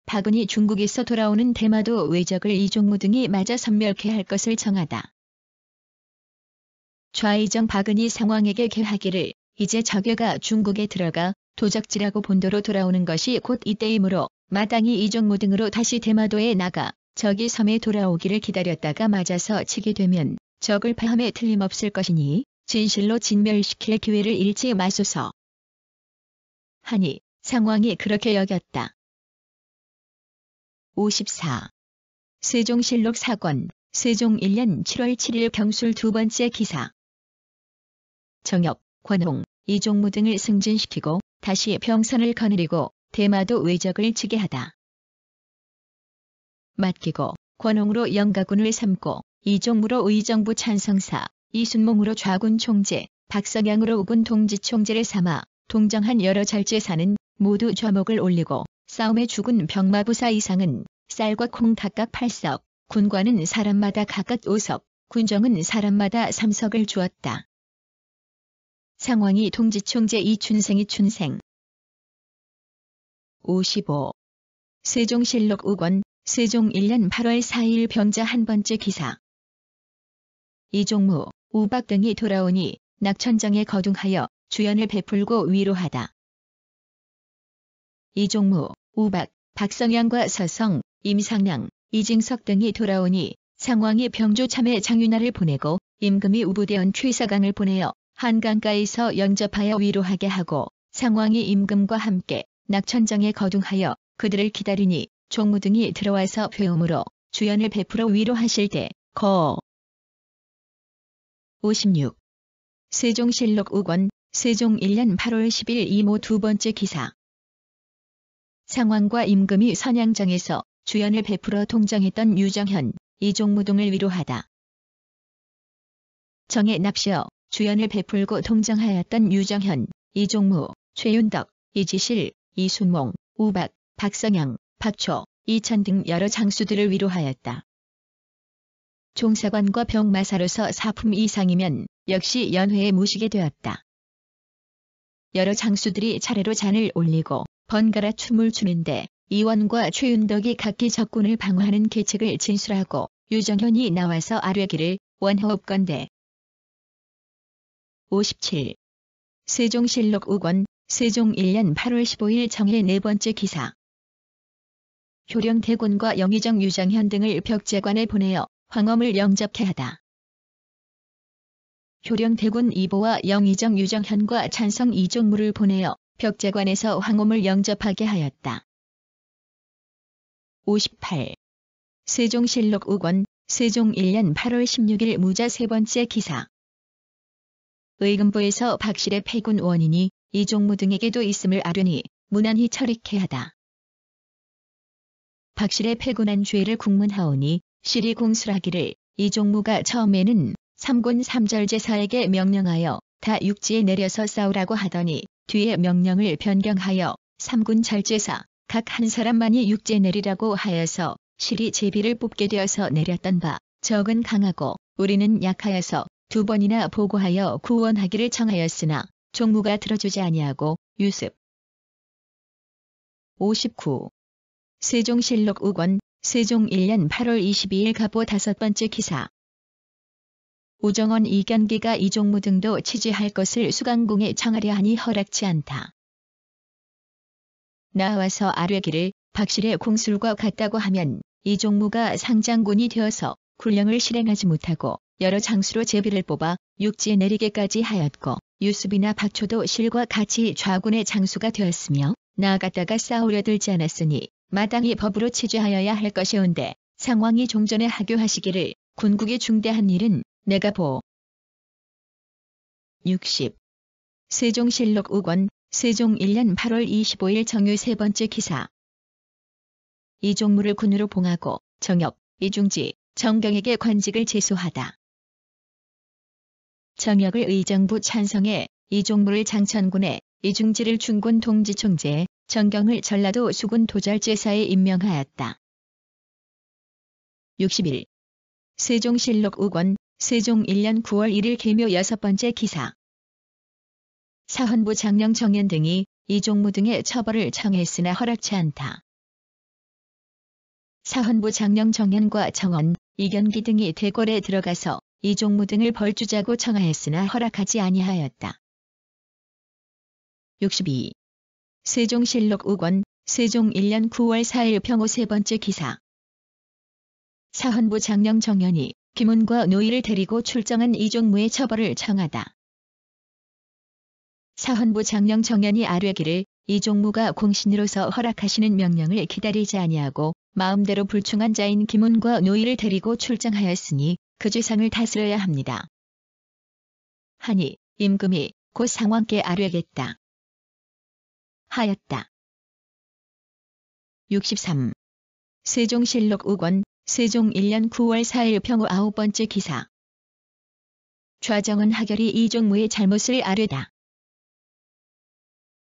박은이 중국에서 돌아오는 대마도 외적을 이종무 등이 맞아 섬멸케 할 것을 정하다. 좌의정 박은이 상왕에게 개하기를 이제 적여가 중국에 들어가 도적질하고 본도로 돌아오는 것이 곧 이때이므로 마땅히 이종무 등으로 다시 대마도에 나가 적이 섬에 돌아오기를 기다렸다가 맞아서 치게 되면 적을 파함에 틀림없을 것이니 진실로 진멸시킬 기회를 잃지 마소서. 하니 상왕이 그렇게 여겼다. 54. 세종실록 사권, 세종 1년 7월 7일 경술 두 번째 기사. 정엽, 권홍, 이종무 등을 승진시키고 다시 병선을 거느리고 대마도 외적을 치게 하다. 맡기고 권홍으로 영가군을 삼고 이종무로 의정부 찬성사, 이순몽으로 좌군 총재, 박성양으로 우군 동지총재를 삼아 동정한 여러 잘제사는 모두 좌목을 올리고 싸움에 죽은 병마부사 이상은 쌀과 콩 각각 8석, 군관은 사람마다 각각 5석, 군정은 사람마다 3석을 주었다. 상왕이 동지총재 이춘생이 춘생. 55. 세종실록 우권, 세종 1년 8월 4일 병자 한 번째 기사. 이종무, 우박 등이 돌아오니 낙천정에 거둥하여 주연을 베풀고 위로하다. 이종무, 우박, 박성양과 서성, 임상량, 이징석 등이 돌아오니 상왕이 병조 참에 장윤아를 보내고 임금이 우부대원 최사강을 보내어 한강가에서 영접하여 위로하게 하고 상왕이 임금과 함께 낙천정에 거둥하여 그들을 기다리니 종무 등이 들어와서 배움으로 주연을 베풀어 위로하실 때 거. 56. 세종실록 우권, 세종 1년 8월 10일 이모 두 번째 기사. 상왕과 임금이 선양정에서 주연을 베풀어 동정했던 유정현, 이종무 등을 위로하다. 정에 납시어 주연을 베풀고 동정하였던 유정현, 이종무, 최윤덕, 이지실, 이순몽, 우박, 박성양, 박초, 이천 등 여러 장수들을 위로하였다. 종사관과 병마사로서 사품 이상이면 역시 연회에 모시게 되었다. 여러 장수들이 차례로 잔을 올리고 번갈아 춤을 추는데 이원과 최윤덕이 각기 적군을 방어하는 계책을 진술하고 유정현이 나와서 아뢰기를 원하옵건대. 57. 세종실록 우권, 세종 1년 8월 15일 정해 네 번째 기사. 효령대군과 영의정 유정현 등을 벽제관에 보내어 황엄을 영접케 하다. 효령대군 이보와 영의정 유정현과 찬성 이종무를 보내어 벽제관에서 황엄을 영접하게 하였다. 58. 세종실록 우권, 세종 1년 8월 16일 무자 세 번째 기사. 의금부에서 박실의 패군 원인이 이종무 등에게도 있음을 아뢰니 무난히 처리케 하다. 박실의 패군한 죄를 국문하오니 실이 공술하기를 이종무가 처음에는 삼군 삼절제사에게 명령하여 다 육지에 내려서 싸우라고 하더니 뒤에 명령을 변경하여 삼군 절제사 각 한 사람만이 육지에 내리라고 하여서 실이 제비를 뽑게 되어서 내렸던 바 적은 강하고 우리는 약하여서 두 번이나 보고하여 구원하기를 청하였으나 종무가 들어주지 아니하고 유습. 59. 세종실록 우권 세종 1년 8월 22일 갑오 다섯 번째 기사. 우정원 이견기가 이종무 등도 취지할 것을 수강궁에 청하려 하니 허락치 않다. 나와서 아뢰기를 박실의 공술과 같다고 하면 이종무가 상장군이 되어서 군령을 실행하지 못하고 여러 장수로 제비를 뽑아 육지에 내리게까지 하였고 유습이나 박초도 실과 같이 좌군의 장수가 되었으며 나아갔다가 싸우려 들지 않았으니 마땅히 법으로 취재하여야 할 것이온데 상황이 종전에 하교하시기를 군국의 중대한 일은 내가 보. 60. 세종실록 우권 세종 1년 8월 25일 정유 세 번째 기사. 이종무를 군으로 봉하고 정혁, 이중지, 정경에게 관직을 제수하다. 정혁을 의정부 찬성해 이종무를 장천군에, 이중지를 중군 동지총재에, 정경을 전라도 수군 도절제사에 임명하였다. 61. 세종실록 우권 세종 1년 9월 1일 계묘 여섯 번째 기사. 사헌부 장령 정연 등이 이종무 등의 처벌을 청했으나 허락치 않다. 사헌부 장령 정연과 정원, 이견기 등이 대궐에 들어가서 이종무 등을 벌주자고 청하였으나 허락하지 아니하였다. 62. 세종실록 우권 세종 1년 9월 4일 평호 세 번째 기사. 사헌부 장령 정연이 김훈과 노이를 데리고 출정한 이종무의 처벌을 청하다. 사헌부 장령 정연이 아뢰기를 이종무가 공신으로서 허락하시는 명령을 기다리지 아니하고 마음대로 불충한 자인 김훈과 노이를 데리고 출정하였으니 그 죄상을 다스려야 합니다. 하니 임금이 곧 상왕께 아뢰겠다 하였다. 63. 세종실록 우권 세종 1년 9월 4일 평호 아홉 번째 기사. 좌정은 하결이 이종무의 잘못을 아뢰다.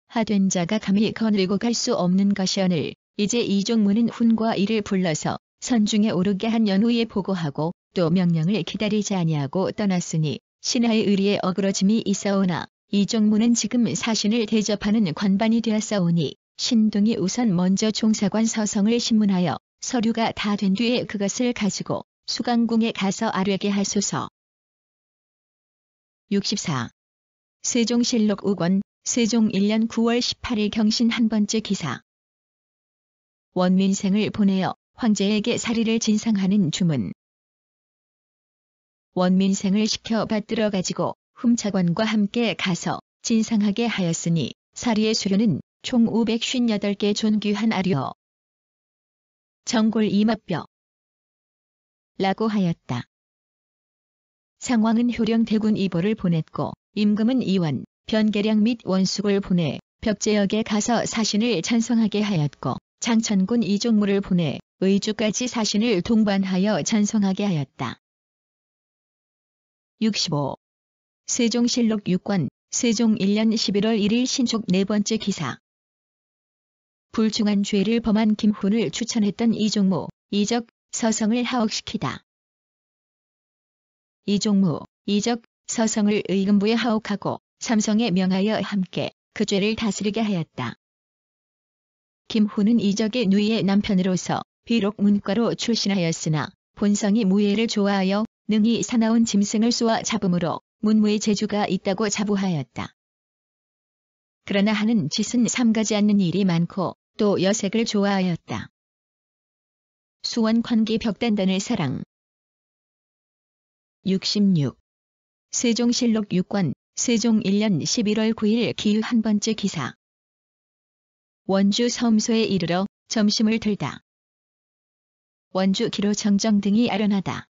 하된 자가 감히 거느리고 갈 수 없는 것이오늘 이제 이종무는 훈과 이를 불러서 선중에 오르게 한 연후에 보고하고 또 명령을 기다리지 아니하고 떠났으니 신하의 의리에 어그러짐이 있어오나 이종무는 지금 사신을 대접하는 관반이 되었사오니 신등이 우선 먼저 종사관 서성을 신문하여 서류가 다 된 뒤에 그것을 가지고 수강궁에 가서 아뢰게 하소서. 64. 세종실록 우권 세종 1년 9월 18일 경신 한 번째 기사. 원민생을 보내어 황제에게 사리를 진상하는 주문. 원민생을 시켜 받들어 가지고 훔차관과 함께 가서 진상하게 하였으니 사리의 수료는 총 558개 존귀한 아료. 정골 이마뼈. 라고 하였다. 상왕은 효령 대군 이보를 보냈고 임금은 이원, 변계량 및 원숙을 보내 벽제역에 가서 사신을 찬성하게 하였고 장천군 이종무를 보내 의주까지 사신을 동반하여 찬성하게 하였다. 65. 세종실록 6권 세종 1년 11월 1일 신촉 네 번째 기사. 불중한 죄를 범한 김훈을 추천했던 이종무, 이적, 서성을 하옥시키다. 이종무, 이적, 서성을 의금부에 하옥하고 삼성에 명하여 함께 그 죄를 다스리게 하였다. 김훈은 이적의 누이의 남편으로서 비록 문과로 출신하였으나 본성이 무예를 좋아하여 능히 사나운 짐승을 쏘아 잡음으로 문무의 재주가 있다고 자부하였다. 그러나 하는 짓은 삼가지 않는 일이 많고 또 여색을 좋아하였다. 수원 관기 벽단단을 사랑. 66. 세종실록 6권 세종 1년 11월 9일 기유 한 번째 기사. 원주 섬소에 이르러 점심을 들다. 원주 기로 정정 등이 아련하다.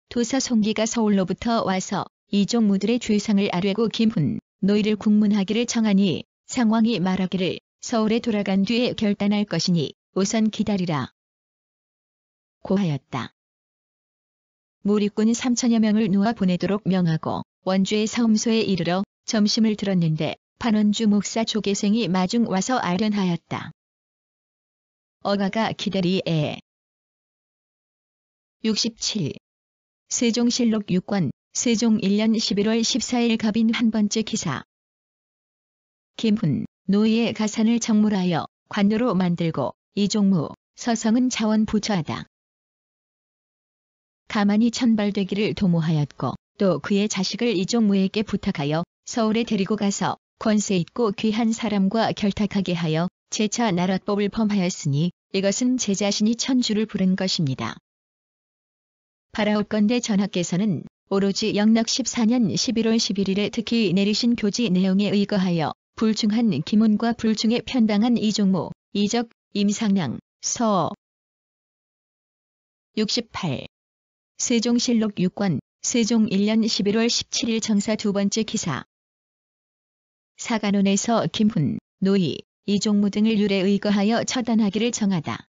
도사 송기가 서울로부터 와서 이종무들의 죄상을 아뢰고 김훈, 노이를 국문하기를 청하니 상왕이 말하기를 서울에 돌아간 뒤에 결단할 것이니 우선 기다리라 고하였다. 무리꾼 3천여 명을 놓아 보내도록 명하고 원주의 사음소에 이르러 점심을 들었는데 판원주 목사 조계생이 마중 와서 아련하였다. 어가가 기다리에. 67. 세종실록 6권 세종 1년 11월 14일 갑인 한 번째 기사. 김훈, 노이의 가산을 정물하여 관노로 만들고 이종무, 서성은 자원부처하다. 가만히 천발되기를 도모하였고 또 그의 자식을 이종무에게 부탁하여 서울에 데리고 가서 권세 있고 귀한 사람과 결탁하게 하여 재차 나랏법을 범하였으니 이것은 제 자신이 천주를 부른 것입니다. 바라옵건대 전하께서는 오로지 영락 14년 11월 11일에 특히 내리신 교지 내용에 의거하여 불중한 김훈과 불중에 편당한 이종무, 이적, 임상량, 서. 68. 세종실록 6권 세종 1년 11월 17일 정사 두 번째 기사. 사간원에서 김훈, 노이, 이종무 등을 율에 의거하여 처단하기를 정하다.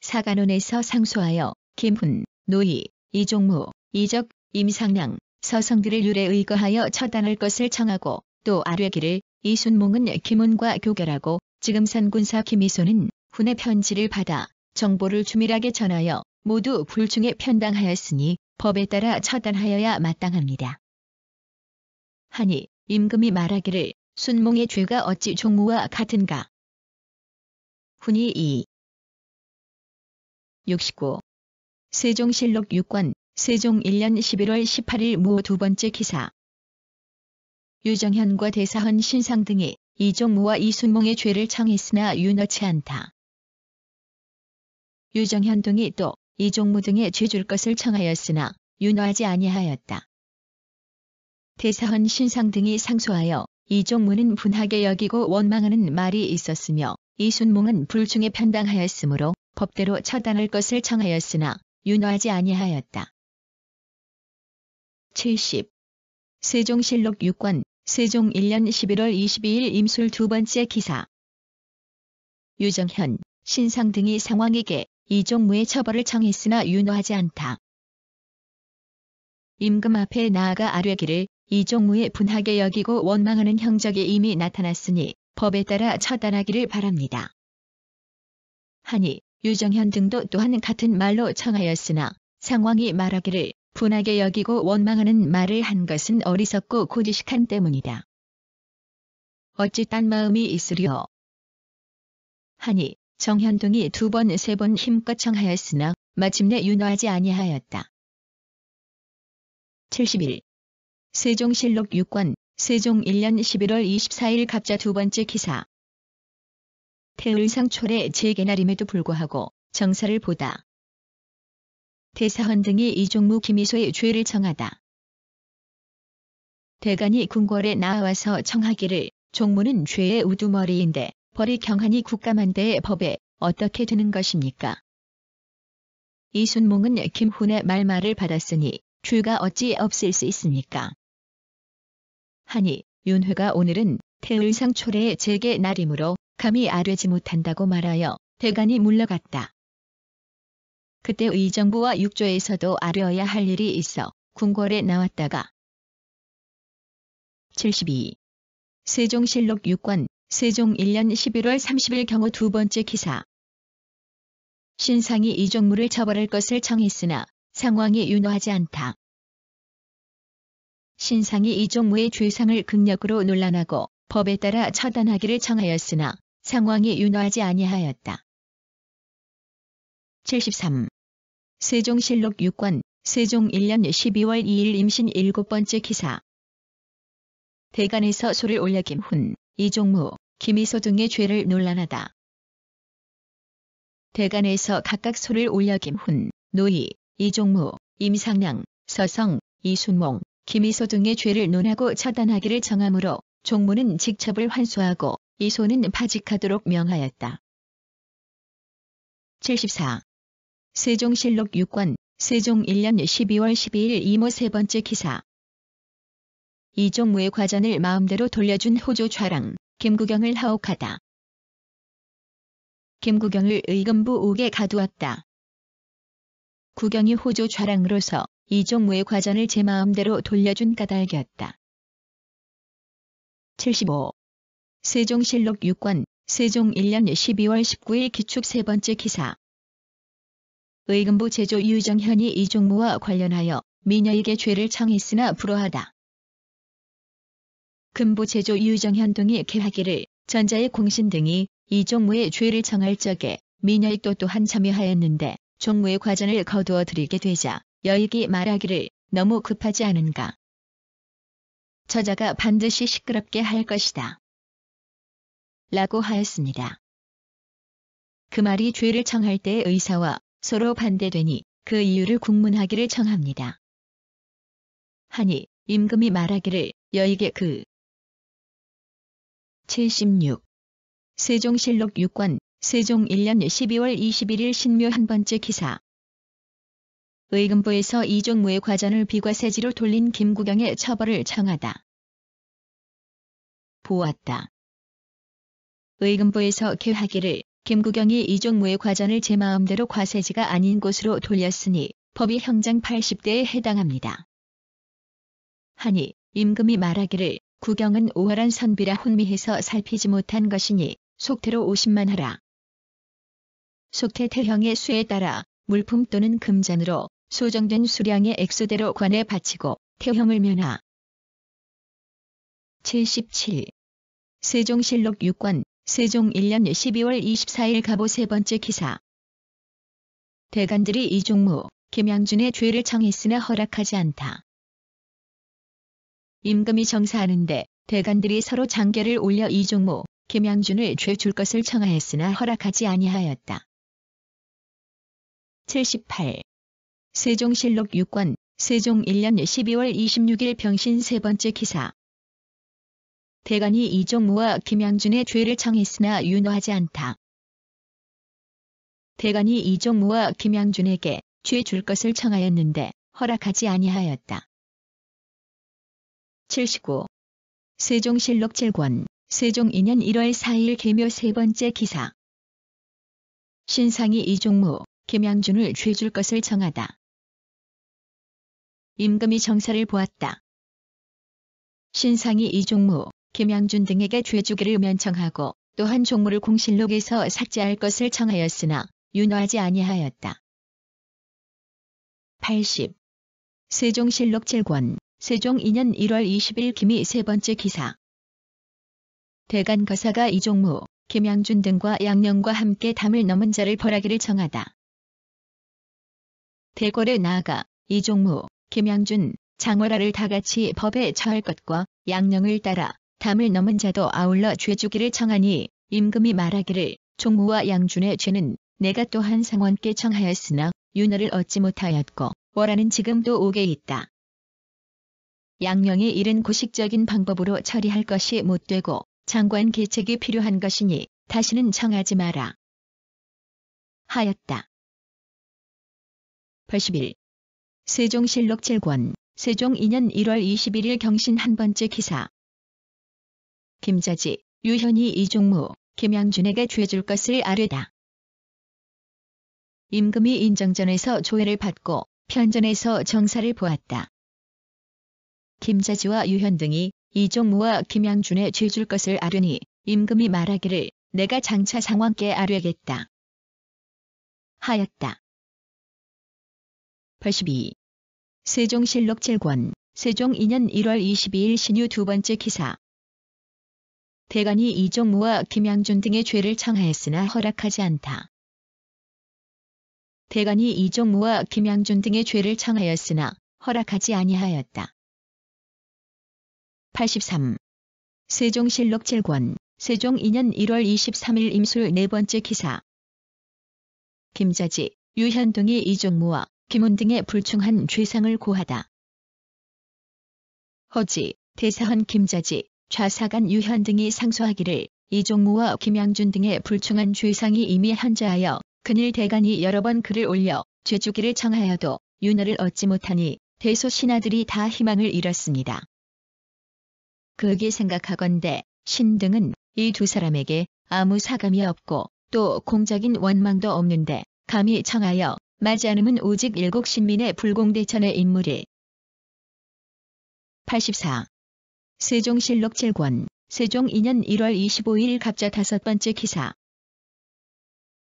사간원에서 상소하여 김훈, 노이, 이종무, 이적, 임상량, 서성들을 율에 의거하여 처단할 것을 청하고 또 아뢰기를 이순몽은 김훈과 교결하고 지금선 군사 김이소는 훈의 편지를 받아 정보를 주밀하게 전하여 모두 불중에 편당하였으니 법에 따라 처단하여야 마땅합니다. 하니 임금이 말하기를 순몽의 죄가 어찌 종무와 같은가. 훈이 2. 69. 세종실록 6권 세종 1년 11월 18일 무 두 번째 기사. 유정현과 대사헌 신상 등이 이종무와 이순몽의 죄를 청했으나 윤허치 않다. 유정현 등이 또 이종무 등의 죄 줄 것을 청하였으나 윤허하지 아니하였다. 대사헌 신상 등이 상소하여 이종무는 분하게 여기고 원망하는 말이 있었으며 이순몽은 불중에 편당하였으므로 법대로 처단할 것을 청하였으나 윤허하지 아니하였다. 70. 세종실록 6권 세종 1년 11월 22일 임술 두 번째 기사. 유정현, 신상 등이 상왕에게 이종무의 처벌을 청했으나 윤허하지 않다. 임금 앞에 나아가 아뢰기를 이종무의 분하게 여기고 원망하는 형적이 이미 나타났으니 법에 따라 처단하기를 바랍니다. 하니 유정현 등도 또한 같은 말로 청하였으나 상왕이 말하기를 분하게 여기고 원망하는 말을 한 것은 어리석고 고지식한 때문이다. 어찌 딴 마음이 있으리요. 하니 정현동이 두 번 세 번 힘껏 청하였으나 마침내 윤허하지 아니하였다. 71. 세종실록 6권 세종 1년 11월 24일 갑자 두 번째 기사. 태을상 촐의 재개날임에도 불구하고 정사를 보다. 대사헌 등이 이종무 김이소의 죄를 청하다. 대간이 궁궐에 나와서 청하기를 종무는 죄의 우두머리인데 벌이 경하니 국가만대의 법에 어떻게 되는 것입니까? 이순몽은 김훈의 말말을 받았으니 죄가 어찌 없을 수 있습니까? 하니 윤회가 오늘은 태을상 촐의 재개 날이므로 감히 아뢰지 못한다고 말하여 대간이 물러갔다. 그때 의정부와 육조에서도 아뢰어야 할 일이 있어 궁궐에 나왔다가. 72. 세종실록 6권 세종 1년 11월 30일 경우 두 번째 기사. 신상이 이종무를 처벌할 것을 청했으나 상왕이 윤허하지 않다. 신상이 이종무의 죄상을 극력으로 논란하고 법에 따라 처단하기를 청하였으나 상왕이 윤허하지 아니하였다. 73. 세종실록 6권 세종 1년 12월 2일 임신 일곱 번째 기사. 대간에서 소를 올려 김훈, 이종무, 김이소 등의 죄를 논란하다. 대간에서 각각 소를 올려 김훈, 노이, 이종무, 임상량, 서성, 이순몽, 김이소 등의 죄를 논하고 처단하기를 정하므로 종무는 직첩을 환수하고 이소는 파직하도록 명하였다. 74. 세종실록 6권 세종 1년 12월 12일 이모 세 번째 기사. 이종무의 과전을 마음대로 돌려준 호조 좌랑, 김구경을 하옥하다. 김구경을 의금부 옥에 가두었다. 구경이 호조 좌랑으로서 이종무의 과전을 제 마음대로 돌려준 까닭이었다. 75. 세종실록 6권, 세종 1년 12월 19일 기축 세 번째 기사. 의금부 제조 유정현이 이종무와 관련하여 미녀에게 죄를 청했으나 불허하다. 금부 제조 유정현 등이 개하기를 전자의 공신 등이 이종무의 죄를 청할 적에 미녀의 또 또한 참여하였는데 종무의 과전을 거두어 드리게 되자 여익이 말하기를 너무 급하지 않은가. 저자가 반드시 시끄럽게 할 것이다. 라고 하였습니다. 그 말이 죄를 청할 때의 의사와 서로 반대되니 그 이유를 국문하기를 청합니다. 하니 임금이 말하기를 여익의 그 76. 세종실록 6권, 세종 1년 12월 21일 신묘 한 번째 기사. 의금부에서 이종무의 과전을 비과세지로 돌린 김구경의 처벌을 청하다. 보았다. 의금부에서 개하기를 김구경이 이종무의 과전을 제 마음대로 과세지가 아닌 곳으로 돌렸으니 법이 형장 80대에 해당합니다. 하니 임금이 말하기를 구경은 오월한 선비라 혼미해서 살피지 못한 것이니 속태로 50만 하라. 속태 태형의 수에 따라 물품 또는 금잔으로 소정된 수량의 액수대로 관에 바치고 태형을 면하. 77. 세종실록 6권, 세종 1년 12월 24일 갑오 세 번째 기사. 대간들이 이종무, 김양준의 죄를 청했으나 허락하지 않다. 임금이 정사하는데 대간들이 서로 장계를 올려 이종무, 김양준을 죄 줄 것을 청하였으나 허락하지 아니하였다. 78. 세종실록 6권, 세종 1년 12월 26일 병신 세 번째 기사. 대간이 이종무와 김양준의 죄를 청했으나 윤호하지 않다. 대간이 이종무와 김양준에게 죄 줄 것을 청하였는데 허락하지 아니하였다. 79. 세종실록 7권, 세종 2년 1월 4일 계묘 세 번째 기사. 신상이 이종무, 김양준을 죄 줄 것을 청하다. 임금이 정사를 보았다. 신상이 이종무, 김양준 등에게 죄 주기를 면청하고 또한 종무를 공실록에서 삭제할 것을 청하였으나 윤호하지 아니하였다. 80. 세종실록 7권, 세종 2년 1월 20일 기미 세 번째 기사. 대간 거사가 이종무, 김양준 등과 양령과 함께 담을 넘은 자를 벌하기를 청하다. 대궐에 나아가 이종무, 김양준, 장월하를 다같이 법에 처할 것과 양령을 따라 담을 넘은 자도 아울러 죄 주기를 청하니 임금이 말하기를 종무와 양준의 죄는 내가 또한 상원께 청하였으나 윤호를 얻지 못하였고 월하는 지금도 옥에 있다. 양령의 일은 고식적인 방법으로 처리할 것이 못되고 장관 계책이 필요한 것이니 다시는 청하지 마라. 하였다. 81. 세종실록 7권, 세종 2년 1월 21일 경신 한 번째 기사. 김자지, 유현이 이종무, 김양준에게 죄 줄 것을 아뢰다. 임금이 인정전에서 조회를 받고 편전에서 정사를 보았다. 김자지와 유현 등이 이종무와 김양준의 죄 줄 것을 아뢰니 임금이 말하기를 내가 장차 상왕께 아뢰겠다. 하였다. 82. 세종실록 7권, 세종 2년 1월 22일 신유 두 번째 기사. 대간이 이종무와 김양준 등의 죄를 청하였으나 허락하지 않다. 대간이 이종무와 김양준 등의 죄를 청하였으나 허락하지 아니하였다. 83. 세종실록 7권, 세종 2년 1월 23일 임술 네 번째 기사. 김자지, 유현 등이 이종무와 김훈 등의 불충한 죄상을 고하다. 허지, 대사헌 김자지, 좌사간 유현 등이 상소하기를 이종무와 김양준 등의 불충한 죄상이 이미 한자하여 근일 대간이 여러 번 글을 올려 죄 주기를 청하여도 윤허를 얻지 못하니 대소 신하들이 다 희망을 잃었습니다. 그게 생각하건대 신등은 이 두 사람에게 아무 사감이 없고 또 공적인 원망도 없는데 감히 청하여 맞지 않으면 오직 일국 신민의 불공대천의 인물이. 84. 세종실록 7권 세종 2년 1월 25일 갑자 5번째 기사.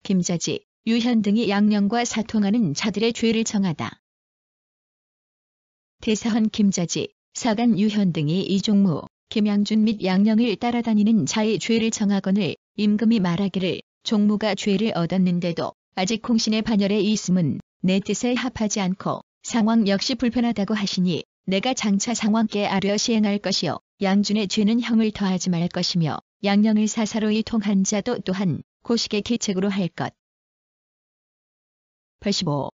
김자지, 유현 등이 양령과 사통하는 자들의 죄를 청하다. 대사헌 김자지, 사간 유현 등이 이종무, 김양준 및 양령을 따라다니는 자의 죄를 청하거늘 임금이 말하기를 종무가 죄를 얻었는데도 아직 공신의 반열에 있음은 내 뜻에 합하지 않고 상황 역시 불편하다고 하시니 내가 장차 상황께 아뢰어 시행할 것이요 양준의 죄는 형을 더하지 말 것이며 양령을 사사로이 통한 자도 또한 고식의 계책으로 할 것. 85.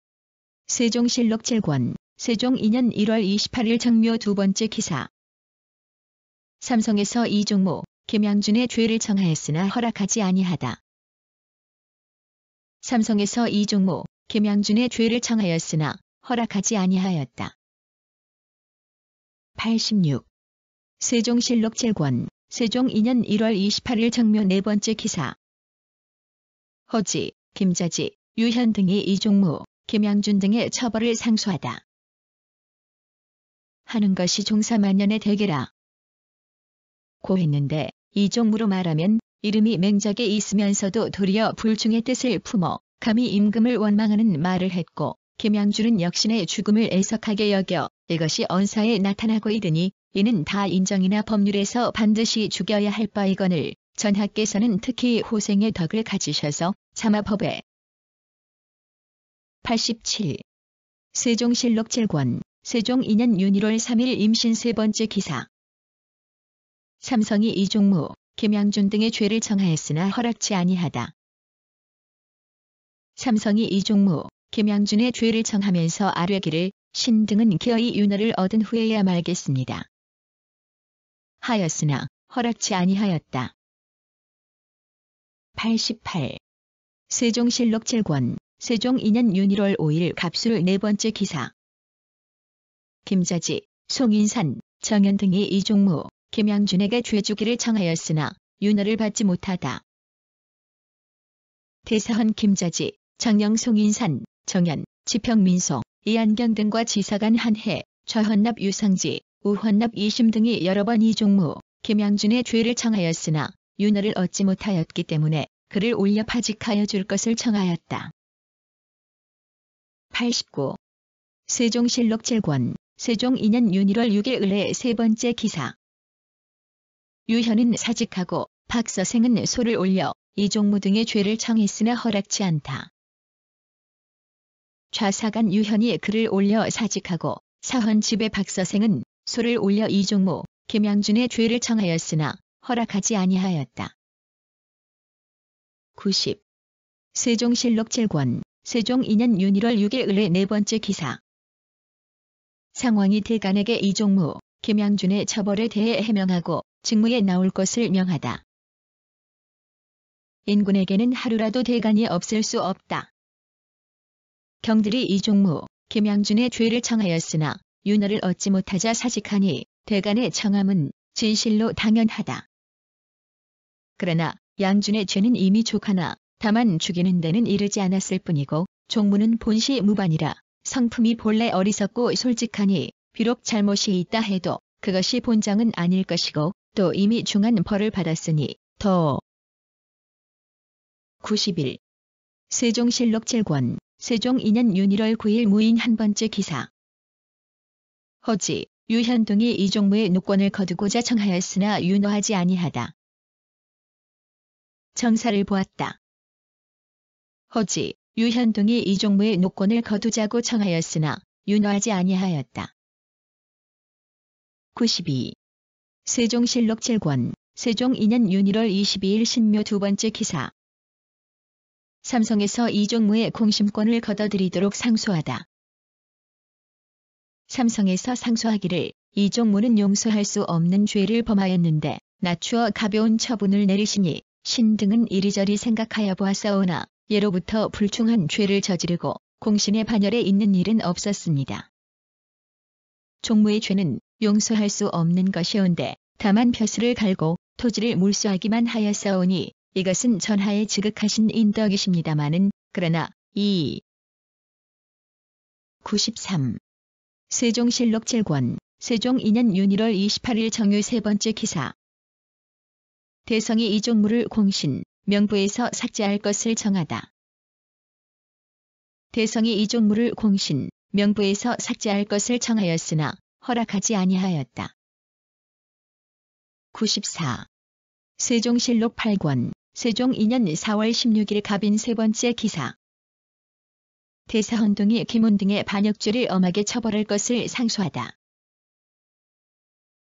세종실록 7권 세종 2년 1월 28일 정묘 2번째 기사. 삼성에서 이종무, 김양준의 죄를 청하였으나 허락하지 아니하다. 삼성에서 이종무, 김양준의 죄를 청하였으나 허락하지 아니하였다. 86. 세종실록 7권 세종 2년 1월 28일 정묘 4번째 기사. 허지, 김자지, 유현 등이 이종무, 김양준 등의 처벌을 상소하다. 하는 것이 종사만년의 대계라. 고 했는데 이종무로 말하면 이름이 맹적에 있으면서도 도리어 불중의 뜻을 품어 감히 임금을 원망하는 말을 했고 김양준은 역신의 죽음을 애석하게 여겨 이것이 언사에 나타나고 있으니 이는 다 인정이나 법률에서 반드시 죽여야 할 바이거늘 전하께서는 특히 호생의 덕을 가지셔서 차마 법에. 87. 세종실록 7권 세종 2년 윤 1월 3일 임신 3번째 기사. 삼성이 이종무, 김양준 등의 죄를 청하였으나 허락치 아니하다. 삼성이 이종무, 김양준의 죄를 청하면서 아뢰기를 신등은 기어이 윤허를 얻은 후에야 말겠습니다. 하였으나 허락치 아니하였다. 88. 세종실록 7권 세종 2년 윤 1월 5일 갑술 4번째 기사. 김자지, 송인산, 정연 등이 이종무, 김양준에게 죄주기를 청하였으나 윤허를 받지 못하다. 대사헌 김자지, 정영 송인산, 정연, 지평민송, 이안경 등과 지사간 한해, 좌헌납 유상지, 우헌납 이심 등이 여러 번 이종무, 김양준의 죄를 청하였으나 윤허를 얻지 못하였기 때문에 그를 올려 파직하여 줄 것을 청하였다. 89. 세종실록 7권 세종 2년 윤 1월 6일 을의 3번째 기사. 유현은 사직하고 박서생은 소를 올려 이종무 등의 죄를 청했으나 허락치 않다. 좌사간 유현이 그를 올려 사직하고 사헌 집의 박서생은 소를 올려 이종무, 김양준의 죄를 청하였으나 허락하지 아니하였다. 90. 세종실록 7권 세종 2년 윤 1월 6일 을의 4번째 기사. 상왕이 대간에게 이종무, 김양준의 처벌에 대해 해명하고 직무에 나올 것을 명하다. 인군에게는 하루라도 대간이 없을 수 없다. 경들이 이종무, 김양준의 죄를 청하였으나 윤허를 얻지 못하자 사직하니 대간의 청함은 진실로 당연하다. 그러나 양준의 죄는 이미 족하나 다만 죽이는 데는 이르지 않았을 뿐이고 종무는 본시 무반이라 성품이 본래 어리석고 솔직하니 비록 잘못이 있다 해도 그것이 본장은 아닐 것이고 또 이미 중한 벌을 받았으니 더. 91. 세종실록 7권 세종 2년 윤 1월 9일 무인 1번째 기사. 허지, 유현 등이 이종무의 노권을 거두고자 청하였으나 윤허하지 아니하다. 정사를 보았다. 허지, 유현 등이 이종무의 노권을 거두자고 청하였으나 윤허하지 아니하였다. 92. 세종실록 7권 세종 2년 윤 1월 22일 신묘 2번째 기사. 삼성에서 이종무의 공심권을 거둬들이도록 상소하다. 삼성에서 상소하기를 이종무는 용서할 수 없는 죄를 범하였는데 낮추어 가벼운 처분을 내리시니 신등은 이리저리 생각하여 보았사오나 예로부터 불충한 죄를 저지르고 공신의 반열에 있는 일은 없었습니다. 종무의 죄는 용서할 수 없는 것이온데 다만 벼슬을 갈고 토지를 몰수하기만 하였사오니 이것은 전하에 지극하신 인덕이십니다마는 그러나 93. 세종실록 7권 세종 2년 윤 1월 28일 정유 세 번째 기사. 대성이 이종무를 공신, 명부에서 삭제할 것을 정하다. 대성이 이종무를 공신, 명부에서 삭제할 것을 정하였으나 허락하지 아니하였다. 94. 세종실록 8권 세종 2년 4월 16일 갑인 세 번째 기사. 대사헌동이 김훈 등의 반역죄를 엄하게 처벌할 것을 상소하다.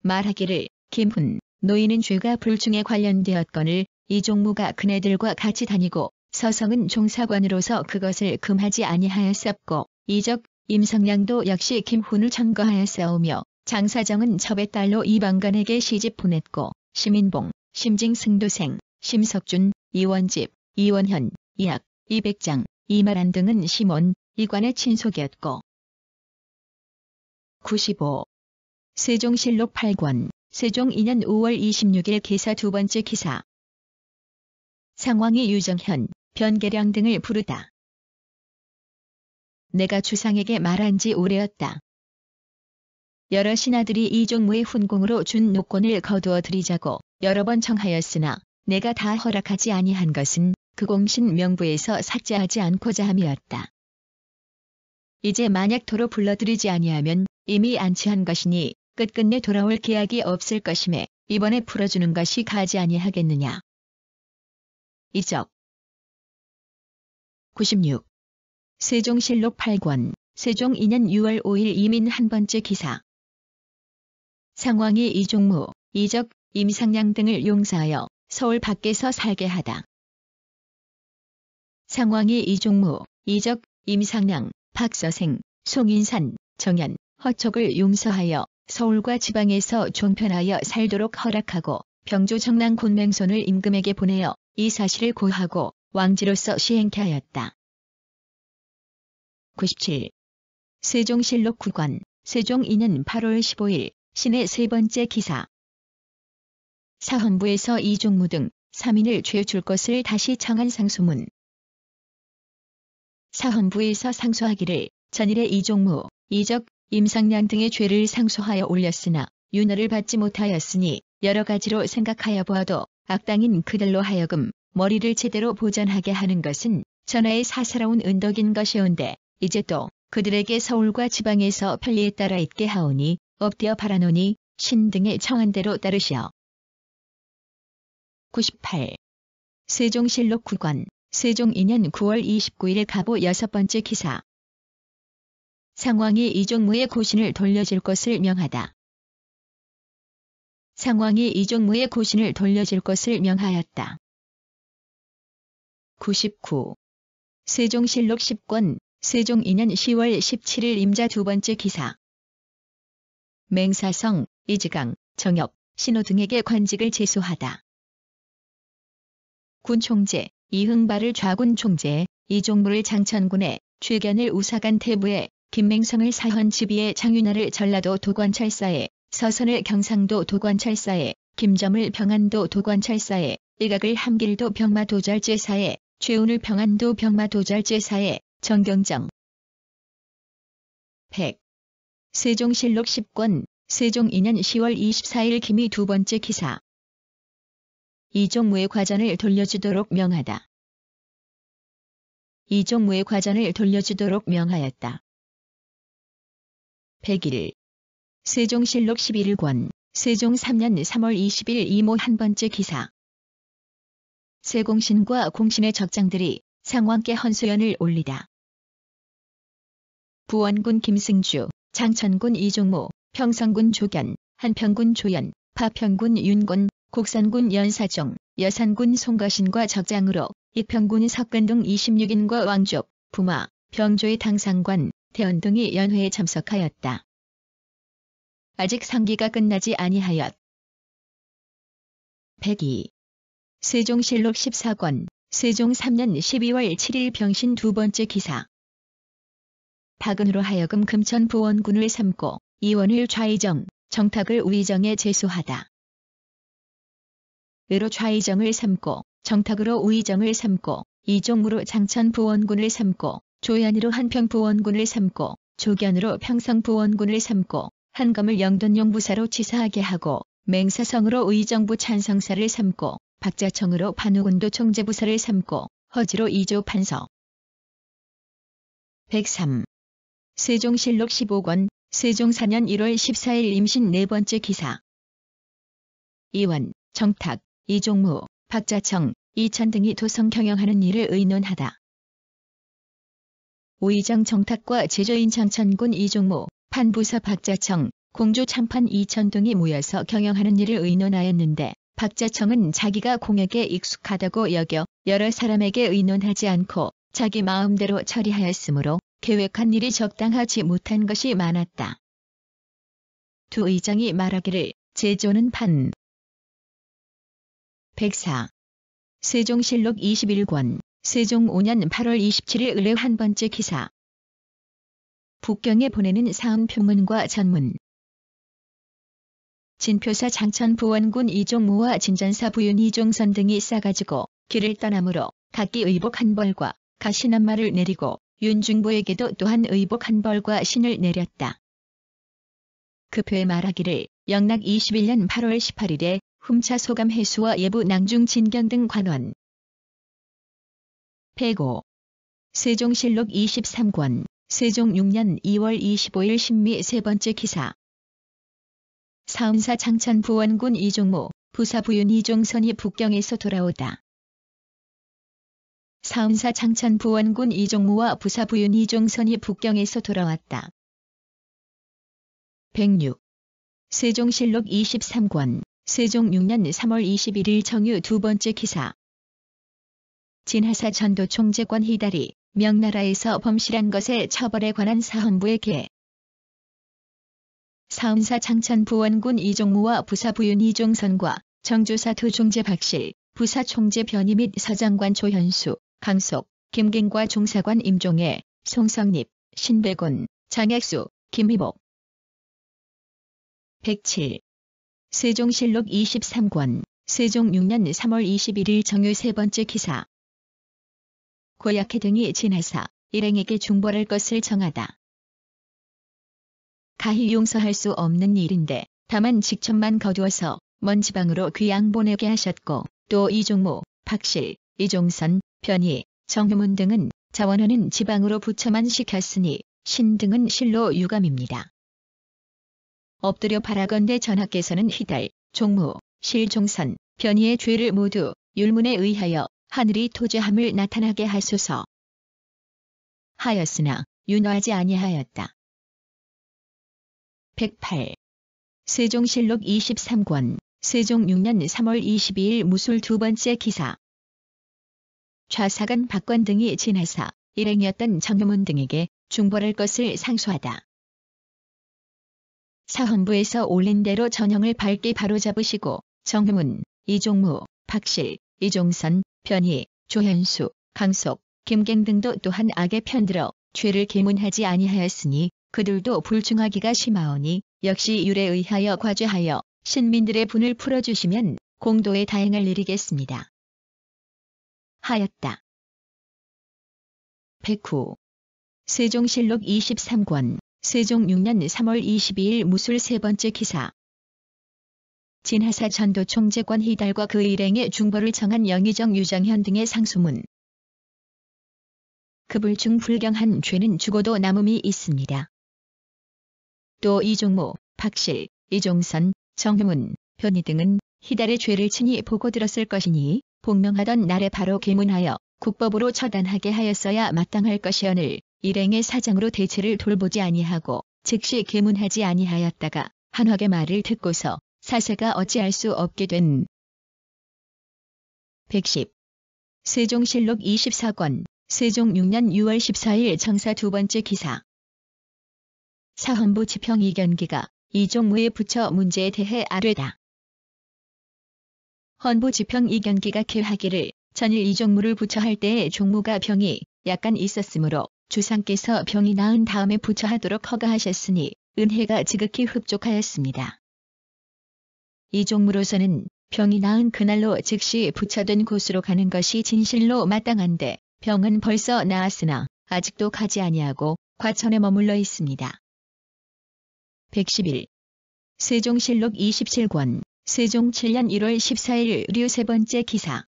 말하기를 김훈, 노인은 죄가 불중에 관련되었거늘 이종무가 그네들과 같이 다니고 서성은 종사관으로서 그것을 금하지 아니하였었고 이적 임성량도 역시 김훈을 청거하였사오며 장사정은 첩의 딸로 이방관에게 시집 보냈고 심인봉, 심징승도생, 심석준, 이원집, 이원현, 이학, 이백장, 이마란 등은 심원, 이관의 친속이었고 95. 세종실록 8권 세종 2년 5월 26일 기사 두 번째 기사. 상왕이 유정현, 변계량 등을 부르다. 내가 주상에게 말한 지 오래였다. 여러 신하들이 이종무의 훈공으로 준 노권을 거두어 드리자고 여러 번 청하였으나 내가 다 허락하지 아니한 것은 그 공신 명부에서 삭제하지 않고자 함이었다. 이제 만약 도로 불러들이지 아니하면 이미 안치한 것이니 끝끝내 돌아올 기약이 없을 것임에 이번에 풀어주는 것이 가지 아니하겠느냐. 이적 96. 세종실록 8권 세종 2년 6월 5일 이민 한 번째 기사. 상왕이 이종무, 이적, 임상량 등을 용서하여 서울 밖에서 살게 하다. 상왕이 이종무, 이적, 임상량, 박서생, 송인산, 정연, 허촉을 용서하여 서울과 지방에서 종편하여 살도록 허락하고 병조 정랑 곤맹손을 임금에게 보내어 이 사실을 고하고 왕지로서 시행케 하였다. 97. 세종실록 9권 세종 2년 8월 15일 신의 세 번째 기사. 사헌부에서 이종무 등 3인을 죄 줄 것을 다시 청한 상소문. 사헌부에서 상소하기를 전일에 이종무, 이적, 임상량 등의 죄를 상소하여 올렸으나 윤허를 받지 못하였으니 여러 가지로 생각하여 보아도 악당인 그들로 하여금 머리를 제대로 보전하게 하는 것은 전하의 사사로운 은덕인 것이온데 이제 또 그들에게 서울과 지방에서 편리에 따라 있게 하오니 업되어 바라노니 신 등의 청한대로 따르시오. 98. 세종실록 9권 세종 2년 9월 29일 갑오 여섯 번째 기사. 상왕이 이종무의 고신을 돌려줄 것을 명하다. 상왕이 이종무의 고신을 돌려줄 것을 명하였다. 99. 세종실록 10권 세종 2년 10월 17일 임자 두 번째 기사. 맹사성, 이지강, 정엽, 신호 등에게 관직을 제수하다. 군총재, 이흥발을 좌군 총재, 이종무를 장천군에, 최견을 우사간 태부에, 김맹성을 사헌 지비에, 장윤하를 전라도 도관찰사에, 서선을 경상도 도관찰사에, 김점을 평안도 도관찰사에, 일각을 함길도 병마도절제사에, 최운을 평안도 병마도절제사에, 정경정 100. 세종실록 10권 세종 2년 10월 24일 김희 두 번째 기사. 이종무의 과전을 돌려주도록 명하다. 이종무의 과전을 돌려주도록 명하였다. 101. 세종실록 11권 세종 3년 3월 20일 이모 한 번째 기사. 세공신과 공신의 적장들이 상왕께 헌소연을 올리다. 부원군 김승주, 장천군 이종무, 평성군 조견, 한평군 조연, 파평군 윤곤, 곡산군 연사종, 여산군 송거신과 적장으로 익평군 석근 등 26인과 왕족, 부마, 병조의 당상관, 대원 등이 연회에 참석하였다. 아직 상기가 끝나지 아니하였. 102. 세종실록 14권 세종 3년 12월 7일 병신 두 번째 기사. 박은으로 하여금 금천 부원군을 삼고 이원을 좌의정, 정탁을 우의정에 제소하다. 으로 좌의정을 삼고 정탁으로 우의정을 삼고 이종무로 장천 부원군을 삼고 조연으로 한평 부원군을 삼고 조견으로 평성 부원군을 삼고 한검을 영돈용 부사로 치사하게 하고 맹사성으로 의정부 찬성사를 삼고 박자청으로 반우군도 총재부사를 삼고 허지로 이조 판서. 103. 세종실록 15권 세종 4년 1월 14일 임신 네 번째 기사. 이원, 정탁, 이종무, 박자청, 이천 등이 도성 경영하는 일을 의논하다. 우의정 정탁과 제조인 장천군 이종무, 판부사 박자청, 공조 참판 이천 등이 모여서 경영하는 일을 의논하였는데 박자청은 자기가 공역에 익숙하다고 여겨 여러 사람에게 의논하지 않고 자기 마음대로 처리하였으므로 계획한 일이 적당하지 못한 것이 많았다. 두 의장이 말하기를 제조는 판. 104. 세종실록 21권 세종 5년 8월 27일 을의 한 번째 기사. 북경에 보내는 사은표문과 전문. 진표사 장천 부원군 이종무와 진전사 부윤 이종선 등이 싸가지고 길을 떠나므로 각기 의복 한 벌과 가신 한 말을 내리고 윤중보에게도 또한 의복 한 벌과 신을 내렸다. 그 표에 말하기를 영락 21년 8월 18일에 훔차 소감 해수와 예부 낭중 진견 등 관원. 105. 세종실록 23권 세종 6년 2월 25일 신미 세 번째 기사. 사은사 장천 부원군 이종무, 부사 부윤 이종선이 북경에서 돌아오다. 사은사 장천 부원군 이종무와 부사 부윤 이종선이 북경에서 돌아왔다. 106. 세종실록 23권 세종 6년 3월 21일 정유 두 번째 기사. 진하사 전도 총재권 희달이 명나라에서 범실한 것의 처벌에 관한 사헌부의 계. 사은사 장천 부원군 이종무와 부사 부윤 이종선과 정조사 두 총재 박실, 부사 총재 변희 및 서장관 조현수, 강속, 김갱과 종사관 임종애, 송성립, 신백운, 장액수, 김희복. 107. 세종실록 23권 세종 6년 3월 21일 정유 세 번째 기사. 고약해 등이 진하사, 일행에게 중벌할 것을 정하다. 가히 용서할 수 없는 일인데 다만 직천만 거두어서 먼 지방으로 귀양 보내게 하셨고 또 이종무, 박실, 이종선, 변희, 정효문 등은 자원하는 지방으로 부처만 시켰으니 신 등은 실로 유감입니다. 엎드려 바라건대 전하께서는 희달, 종무, 실종선, 변희의 죄를 모두 율문에 의하여 하늘이 토제함을 나타나게 하소서. 하였으나 윤허하지 아니하였다. 108. 세종실록 23권 세종 6년 3월 22일 무술 두 번째 기사. 좌사간 박관 등이 진하사, 일행이었던 정효문 등에게 중벌할 것을 상소하다. 사헌부에서 올린 대로 전형을 밝게 바로잡으시고 정효문, 이종무, 박실, 이종선, 변희, 조현수, 강속, 김갱 등도 또한 악에 편들어 죄를 계문하지 아니하였으니 그들도 불중하기가 심하오니 역시 율에 의하여 과죄하여 신민들의 분을 풀어주시면 공도에 다행을 이르겠습니다. 하였다. 109. 세종실록 23권 세종 6년 3월 22일 무술 세 번째 기사. 진하사 전도 총재권 희달과 그 일행의 중벌을 정한 영의정 유정현 등의 상소문. 급을중 불경한 죄는 죽어도 남음이 있습니다. 또 이종무, 박실, 이종선, 정효문, 변희 등은 희달의 죄를 친히 보고 들었을 것이니 복명하던 날에 바로 계문하여 국법으로 처단하게 하였어야 마땅할 것이오늘 일행의 사정으로 대체를 돌보지 아니하고 즉시 계문하지 아니하였다가 한화의 말을 듣고서 사세가 어찌할 수 없게 된. 110. 세종실록 24권 세종 6년 6월 14일 정사 두 번째 기사. 사헌부 지평 이견기가 이종무의 부처 문제에 대해 아뢰다. 헌부 지평 이견기가 계하기를 전일 이종무를 부처할 때에 종무가 병이 약간 있었으므로 주상께서 병이 나은 다음에 부처하도록 허가하셨으니 은혜가 지극히 흡족하였습니다. 이 종무로서는 병이 나은 그날로 즉시 부처된 곳으로 가는 것이 진실로 마땅한데 병은 벌써 나았으나 아직도 가지 아니하고 과천에 머물러 있습니다. 111. 세종실록 27권 세종 7년 1월 14일 류 세 번째 기사.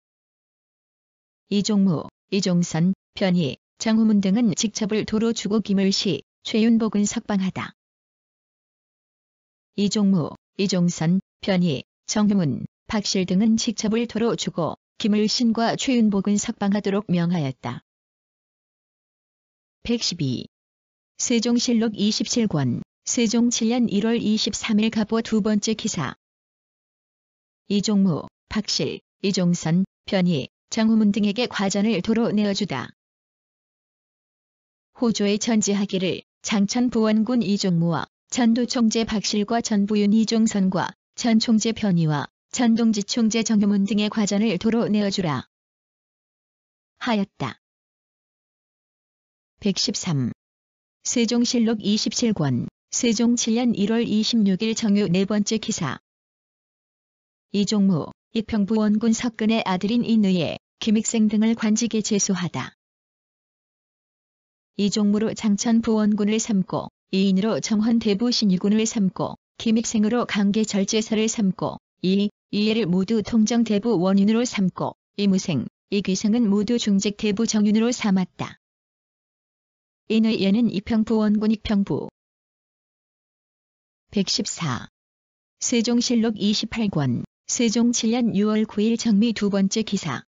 이종무, 이종선, 변희, 정후문 등은 직첩을 도로 주고 김을시, 최윤복은 석방하다. 이종무, 이종선, 변희, 정후문, 박실 등은 직첩을 도로 주고 김을신과 최윤복은 석방하도록 명하였다. 112. 세종실록 27권 세종 7년 1월 23일 갑오 두 번째 기사. 이종무, 박실, 이종선, 변희, 정후문 등에게 과전을 도로 내어주다. 호조에 전지하기를 장천 부원군 이종무와 전도총재 박실과 전부윤 이종선과 전총재 변희와 전동지총재 정후문 등의 과전을 도로 내어주라 하였다. 113. 세종실록 27권 세종 7년 1월 26일 정유 네 번째 기사. 이종무, 익평부원군 석근의 아들인 이느예, 김익생 등을 관직에 제소하다. 이종무로 장천부원군을 삼고 이인으로 정헌대부 신유군을 삼고 김익생으로 강계절제사를 삼고 이예를 모두 통정대부 원윤으로 삼고 이무생, 이귀성은 모두 중직대부 정윤으로 삼았다. 이느예는 익평부원군 익평부. 114. 세종실록 28권 세종 7년 6월 9일 정미 두 번째 기사.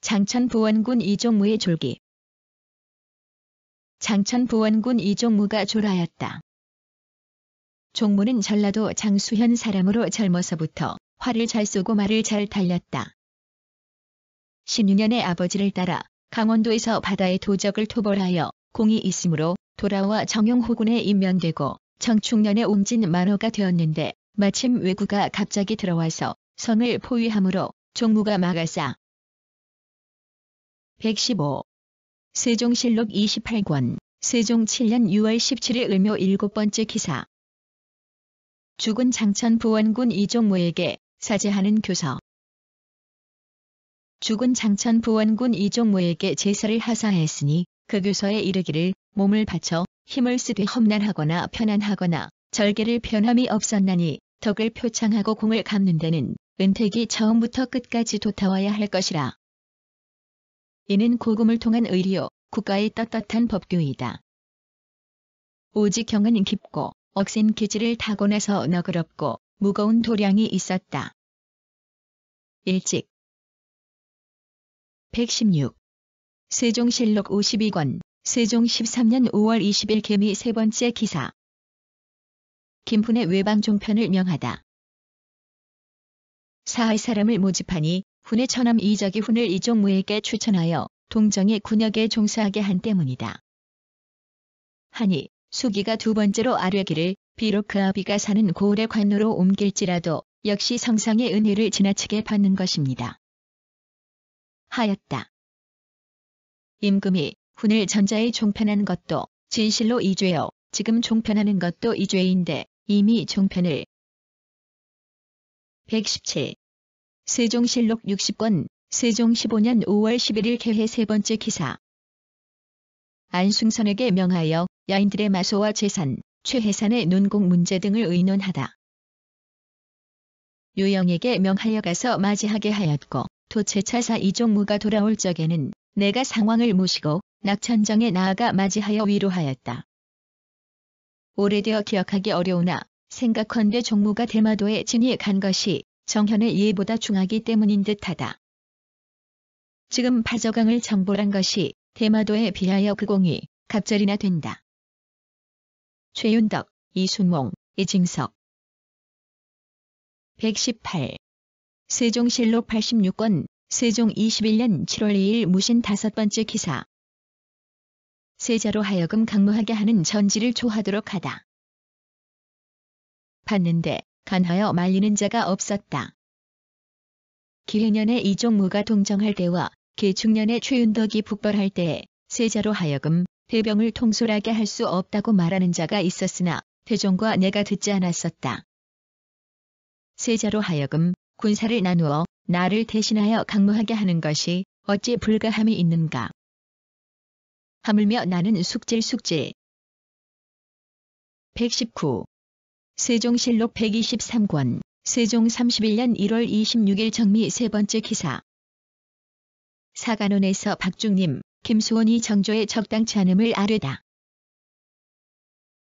장천부원군 이종무의 졸기. 장천부원군 이종무가 졸하였다. 종무는 전라도 장수현 사람으로 젊어서부터 활을 잘 쏘고 말을 잘 달렸다. 16년에 아버지를 따라 강원도에서 바다의 도적을 토벌하여 공이 있으므로 돌아와 정용호군에 임명되고 청축년에 옹진 만호가 되었는데 마침 왜구가 갑자기 들어와서 성을 포위하므로 종무가 막았사. 115. 세종실록 28권 세종 7년 6월 17일 을묘 일곱 번째 기사. 죽은 장천부원군 이종무에게 사죄하는 교서. 죽은 장천부원군 이종무에게 제사를 하사하였으니 그 교서에 이르기를 몸을 바쳐 힘을 쓰되 험난하거나 편안하거나 절개를 변함이 없었나니 덕을 표창하고 공을 갚는 데는 은택이 처음부터 끝까지 돋아와야 할 것이라. 이는 고금을 통한 의리요 국가의 떳떳한 법규이다. 오직 경은 깊고 억센 기질을 타고나서 너그럽고 무거운 도량이 있었다. 일찍. 116. 세종실록 52권 세종 13년 5월 20일 개미 세 번째 기사. 김훈의 외방종편을 명하다. 사할 사람을 모집하니 훈의 처남 이적이 훈을 이종무에게 추천하여 동정의 군역에 종사하게 한 때문이다. 하니 수기가 두 번째로 아뢰기를 비록 그 아비가 사는 고을의 관노로 옮길지라도 역시 성상의 은혜를 지나치게 받는 것입니다. 하였다. 임금이 훈을 전자에 종편한 것도 진실로 이죄요 지금 종편하는 것도 이죄인데 이미 종편을. 117. 세종실록 60권 세종 15년 5월 11일 개회 세 번째 기사. 안숭선에게 명하여 야인들의 마소와 재산, 최해산의 논공 문제 등을 의논하다. 유영에게 명하여 가서 맞이하게 하였고 도채차사 이종무가 돌아올 적에는 내가 상왕을 모시고 낙천정에 나아가 맞이하여 위로하였다. 오래되어 기억하기 어려우나 생각컨대 종무가 대마도에 진이 간 것이 정현의 예보다 중하기 때문인 듯하다. 지금 파저강을 정벌한 것이 대마도에 비하여 그 공이 갑절이나 된다. 최윤덕, 이순몽, 이징석. 118. 세종실록 86권 세종 21년 7월 2일 무신 다섯 번째 기사. 세자로 하여금 강무하게 하는 전지를 조하도록 하다. 봤는데 간하여 말리는 자가 없었다. 기해년에 이종무가 동정할 때와 계축년에 최윤덕이 북벌할 때에 세자로 하여금 대병을 통솔하게 할 수 없다고 말하는 자가 있었으나 대종과 내가 듣지 않았었다. 세자로 하여금 군사를 나누어 나를 대신하여 강무하게 하는 것이 어찌 불가함이 있는가. 하물며 나는 숙질. 119. 세종실록 123권 세종 31년 1월 26일 정미 세 번째 기사. 사간원에서 박중림, 김수원이 정조의 적당치 않음을 아뢰다.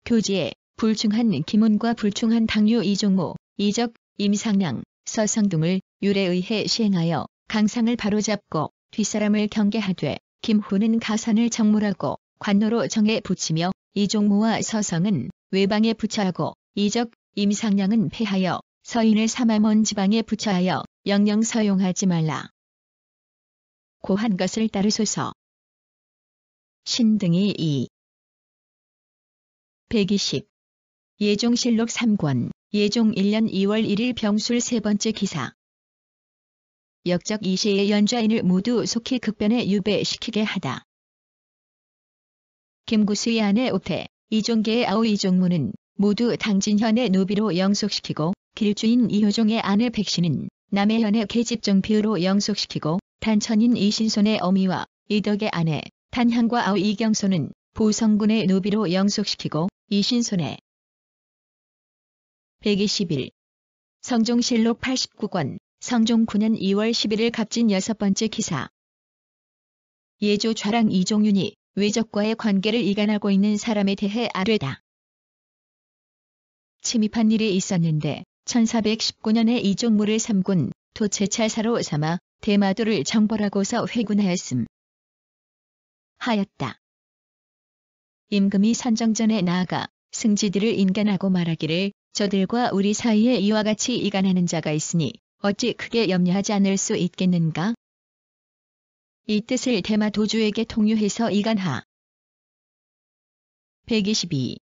교지에 불충한 김훈과 불충한 당류 이종무, 이적, 임상량, 서성둥을 율에 의해 시행하여 강상을 바로잡고 뒷사람을 경계하되 김훈은 가산을 정물하고 관노로 정에 붙이며 이종무와 서성은 외방에 부처하고 이적, 임상량은 폐하여 서인을 삼아먼 지방에 부처하여 영영 서용하지 말라. 고한 것을 따르소서. 신등이 2. 120. 예종실록 3권 예종 1년 2월 1일 병술 세 번째 기사. 역적 이시의 연좌인을 모두 속히 극변에 유배시키게 하다. 김구수의 아내 옥태, 이종계의 아우 이종무는 모두 당진현의 노비로 영속시키고 길주인 이효종의 아내 백신은 남해현의 계집종비로 영속시키고 단천인 이신손의 어미와 이덕의 아내 단향과 아우 이경소는 보성군의 노비로 영속시키고 이신손의 121. 성종실록 89권 성종 9년 2월 11일 갑진 여섯 번째 기사. 예조 좌랑 이종윤이 외적과의 관계를 이간하고 있는 사람에 대해 아뢰다. 침입한 일이 있었는데 1419년에 이종무를 삼군 도채찰사로 삼아 대마도를 정벌하고서 회군하였음. 하였다. 임금이 선정전에 나아가 승지들을 인간하고 말하기를 저들과 우리 사이에 이와 같이 이간하는 자가 있으니 어찌 크게 염려하지 않을 수 있겠는가? 이 뜻을 대마도주에게 통유해서 이간하. 122.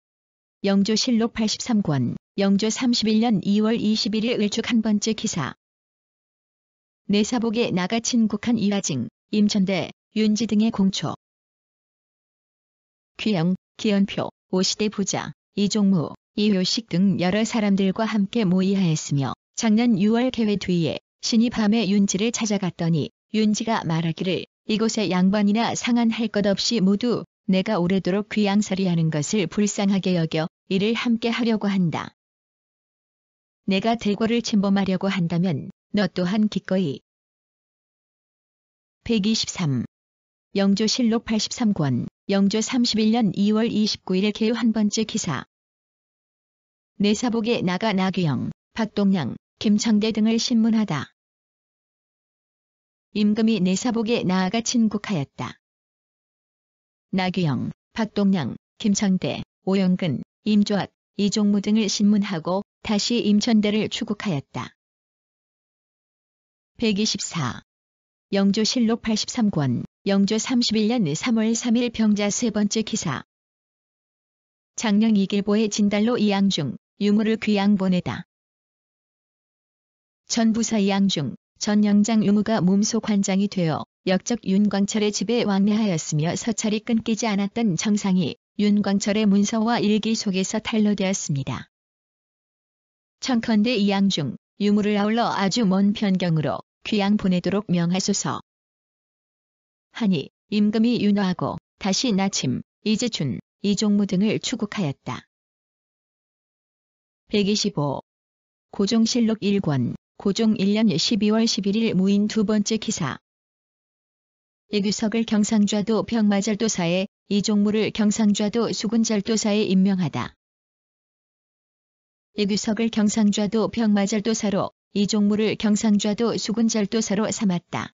영조실록 83권 영조 31년 2월 21일 을축 한 번째 기사. 내사복에 나가 친국한 이화징, 임천대, 윤지 등의 공초. 귀영, 기연표, 오시대 부자, 이종무, 이효식 등 여러 사람들과 함께 모의하였으며 작년 6월 개회 뒤에 신이 밤에 윤지를 찾아갔더니 윤지가 말하기를 이곳에 양반이나 상한할 것 없이 모두 내가 오래도록 귀양살이하는 것을 불쌍하게 여겨 이를 함께 하려고 한다. 내가 대궐을 침범하려고 한다면 너 또한 기꺼이. 123. 영조실록 83권 영조 31년 2월 29일 개유 한 번째 기사. 내사복에 나가 나귀영, 박동량, 김창대 등을 신문하다. 임금이 내사복에 나아가 친국하였다. 나귀영, 박동량, 김창대, 오영근, 임조학, 이종무 등을 신문하고 다시 임천대를 추국하였다. 124. 영조실록 83권 영조 31년 3월 3일 병자 세 번째 기사. 장령 이길보의 진달로 이양중, 유무를 귀양 보내다. 전부사 이양중, 전 영장 유무가 몸소 관장이 되어 역적 윤광철의 집에 왕래하였으며 서찰이 끊기지 않았던 정상이 윤광철의 문서와 일기 속에서 탄로되었습니다. 청컨대 이양중, 유무를 아울러 아주 먼 변경으로 귀양 보내도록 명하소서. 하니 임금이 윤호하고 다시 나침, 이재춘, 이종무 등을 추국하였다. 125. 고종실록 1권 고종 1년 12월 11일 무인 두 번째 기사. 이규석을 경상좌도 병마절도사에 이종무를 경상좌도 수군절도사에 임명하다. 이규석을 경상좌도 병마절도사로 이종무를 경상좌도 수군절도사로 삼았다.